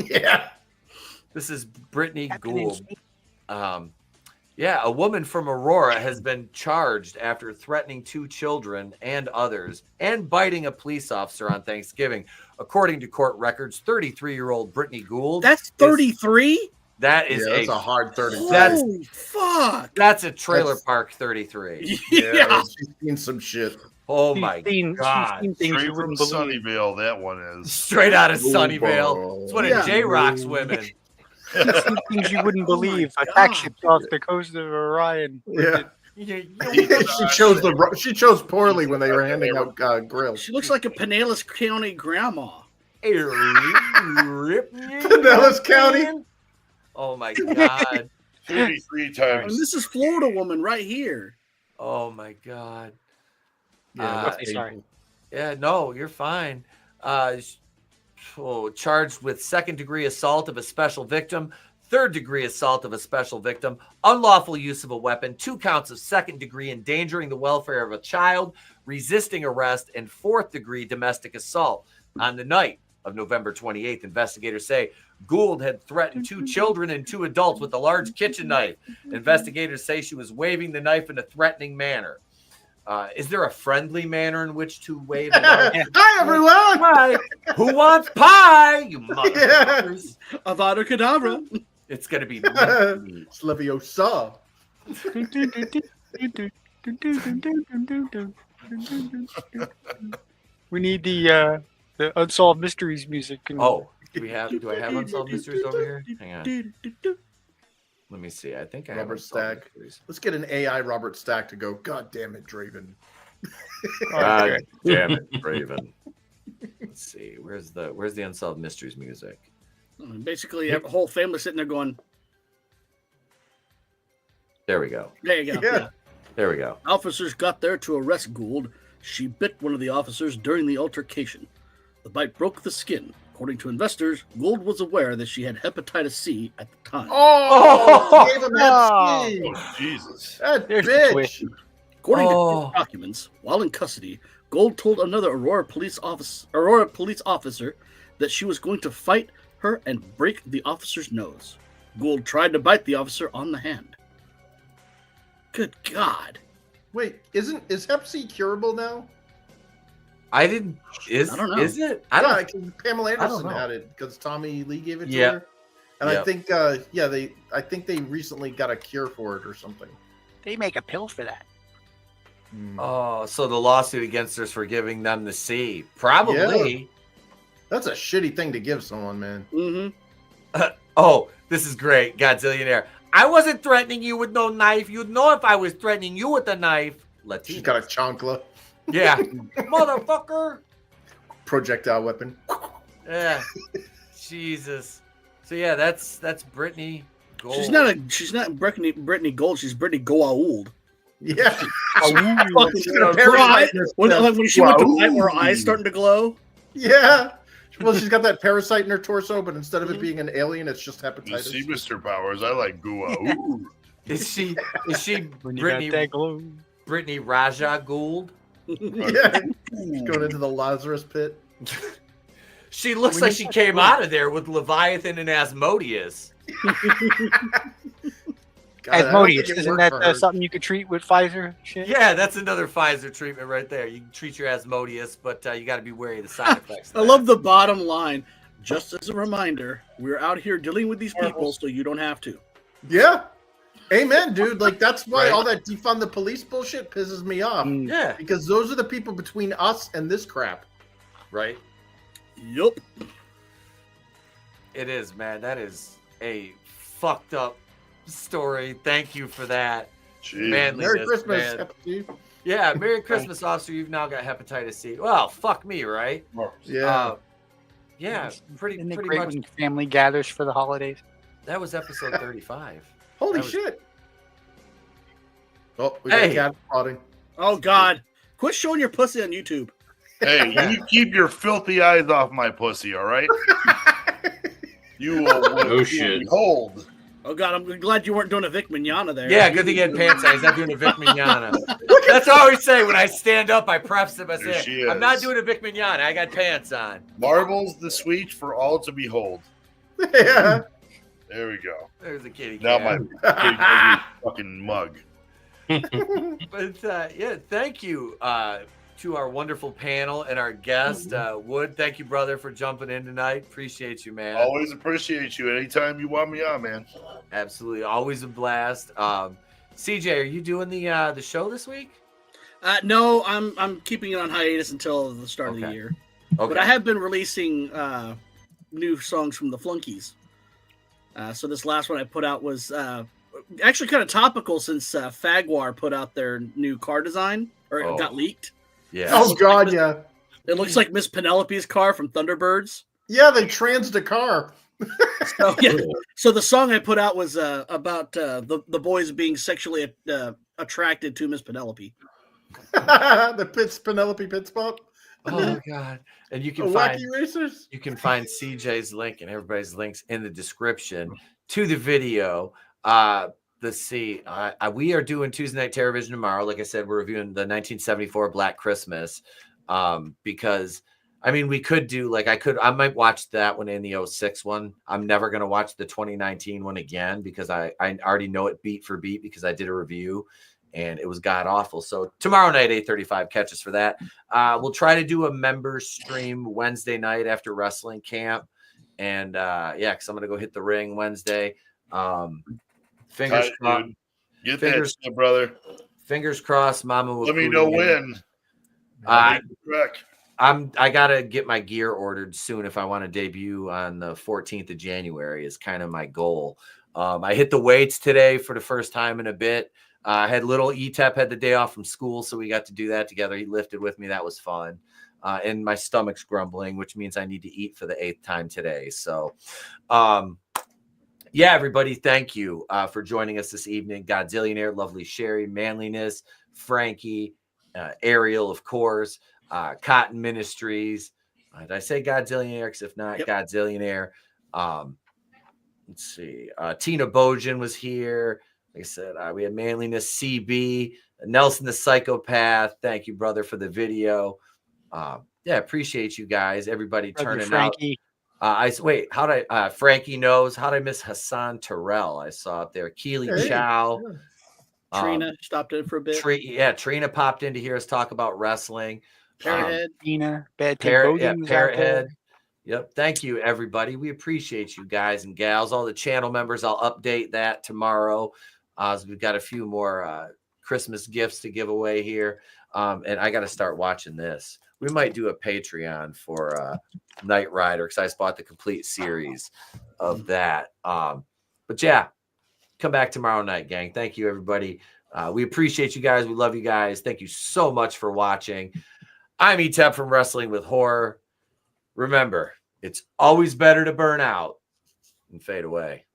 Yeah. This is Brittany Gould. Yeah, a woman from Aurora has been charged after threatening 2 children and others and biting a police officer on Thanksgiving. According to court records, 33-year-old Brittany Gould. That's 33? That is that's a hard 33. Holy fuck. That's a trailer park 33. Yeah, she's seen some shit. Oh my God. Straight from Sunnyvale, that one is. Straight out of Sunnyvale. It's one of J-Rock's women. Some things you wouldn't believe. Attack ships off the coast of Orion. Yeah. She chose poorly when they were handing out grills. She looks like a Pinellas County grandma. Pinellas County? Oh my God. 33 times. And this is Florida woman right here. Oh my God. Sorry. Yeah, no, you're fine. Charged with 2nd-degree assault of a special victim, 3rd-degree assault of a special victim, unlawful use of a weapon, 2 counts of 2nd-degree endangering the welfare of a child, resisting arrest, and 4th-degree domestic assault. On the night of November 28th, investigators say Gould had threatened 2 children and 2 adults with a large kitchen knife. Investigators say she was waving the knife in a threatening manner. Is there a friendly manner in which to wave a knife? Hi, everyone! Hi. Who wants pie? You motherfuckers. Avada Kedavra. It's going to be Leviosa. We need the Unsolved Mysteries music. Do I have Unsolved Mysteries over here? Hang on. Let me see. I think I have Robert Stack. Let's get an AI Robert Stack to go, God damn it, Draven. God damn it, Draven. Let's see. Where's the Unsolved Mysteries music? Basically, a whole family sitting there going. There we go. There you go. Yeah. There we go. Officers got there to arrest Gould. She bit one of the officers during the altercation. The bite broke the skin. According to investors, Gould was aware that she had hepatitis C at the time. Oh, gave him that C. Oh, Jesus. That bitch. According to court documents, while in custody, Gould told another Aurora police officer that she was going to fight her and break the officer's nose. Gould tried to bite the officer on the hand. Good God. Wait, is Hep C curable now? I don't know. Is it? I don't know. Pamela Anderson had it because Tommy Lee gave it to her. And I think I think they recently got a cure for it or something. They make a pill for that. Oh, so the lawsuit against her is for giving them the C. Probably. Yeah. That's a shitty thing to give someone, man. Mm-hmm. This is great. Godzillionaire. I wasn't threatening you with no knife. You'd know if I was threatening you with a knife. Latino. She's got a chancla. Yeah. Motherfucker. Projectile weapon. Yeah. Jesus. So yeah, that's Brittany Gould. She's not Brittany Gould, she's Brittany Goa'uld. Yeah. When she went to bite, her eyes starting to glow. Yeah. Well, she's got that parasite in her torso, but instead of it being an alien, it's just hepatitis. You see, Mr. Powers, I like Goa'uld. Is she Brittany Raja Gould? Yeah. She's going into the Lazarus pit. She looks like she came out of there with Leviathan and Asmodeus. Asmodeus, isn't that something you could treat with Pfizer shit? Yeah, that's another Pfizer treatment right there. You can treat your Asmodeus, but you got to be wary of the side effects. I love the bottom line. Just as a reminder, we're out here dealing with these people, so you don't have to. Yeah. Amen, dude. Like, that's why all that defund the police bullshit pisses me off. Yeah. Because those are the people between us and this crap. Right? Yup. It is, man. That is a fucked up story. Thank you for that. Merry Christmas. Man. Yeah, Merry Christmas, officer. You've now got hepatitis C. Well, fuck me, right? Yeah. Yeah, pretty much. When family gathers for the holidays. That was episode 35. Holy shit. Oh, we got cat prodding. Oh, God. Quit showing your pussy on YouTube. Hey, you keep your filthy eyes off my pussy, all right? You will behold. Oh, God, I'm glad you weren't doing a Vic Mignogna there. Yeah, good thing you had pants on. He's not doing a Vic Mignogna. That's all I always say when I stand up. I preface it by saying, I'm not doing a Vic Mignogna. I got pants on. Marbles the sweet for all to behold. Yeah. There we go. There's a kitty Now cat. my fucking mug. But yeah, thank you to our wonderful panel and our guest, Wood. Thank you, brother, for jumping in tonight. Appreciate you, man. Always appreciate you. Anytime you want me on, man. Absolutely, always a blast. CJ, are you doing the show this week? No, I'm keeping it on hiatus until the start of the year. Okay. But I have been releasing new songs from the Flunkies. So this last one I put out was actually kind of topical since Fagwar put out their new car design, or it got leaked. Yeah. Oh God, yeah. It looks like Miss Penelope's car from Thunderbirds. Yeah, they transed a car. So, yeah. So the song I put out was about the boys being sexually attracted to Miss Penelope. The Penelope pit spot. Oh God! And you can Wacky Racers. You can find CJ's link and everybody's links in the description to the video. Let's see. We are doing Tuesday Night Terrorvision tomorrow. Like I said, we're reviewing the 1974 Black Christmas. Because I mean, we could do I might watch that one in the 06 one. I'm never gonna watch the 2019 one again because I already know it beat for beat because I did a review and it was god awful. So tomorrow night, 8:35, catch us for that. We'll try to do a member stream Wednesday night after wrestling camp. And because I'm gonna go hit the ring Wednesday. Fingers crossed. Get that shit, brother. Fingers crossed, Mama will. Let me know when. I gotta get my gear ordered soon if I want to debut on the 14th of January is kind of my goal. I hit the weights today for the first time in a bit. I had little Etep had the day off from school, so we got to do that together. He lifted with me. That was fun. And my stomach's grumbling, which means I need to eat for the 8th time today. So, yeah, everybody, thank you for joining us this evening. Godzillionaire, lovely Sherry, Manliness, Frankie, Ariel, of course, Cotton Ministries. Did I say Godzillionaire? Because if not, Godzillionaire. Let's see. Tina Bojan was here. Like I said, we had Manliness, CB, Nelson the Psychopath. Thank you, brother, for the video. Appreciate you guys. Everybody turning Frankie. out. Frankie knows. How'd I miss Hassan Terrell? I saw up there. Keely Chow. Trina stopped in for a bit. Trina popped in to hear us talk about wrestling. Parrothead. Tina. Parrothead. Yep. Thank you, everybody. We appreciate you guys and gals. All the channel members, I'll update that tomorrow. So we've got a few more Christmas gifts to give away here. And I got to start watching this. We might do a Patreon for Knight Rider because I just bought the complete series of that. But yeah, come back tomorrow night, gang. Thank you, everybody. We appreciate you guys. We love you guys. Thank you so much for watching. I'm Etep from Wrestling with Horror. Remember, it's always better to burn out and fade away.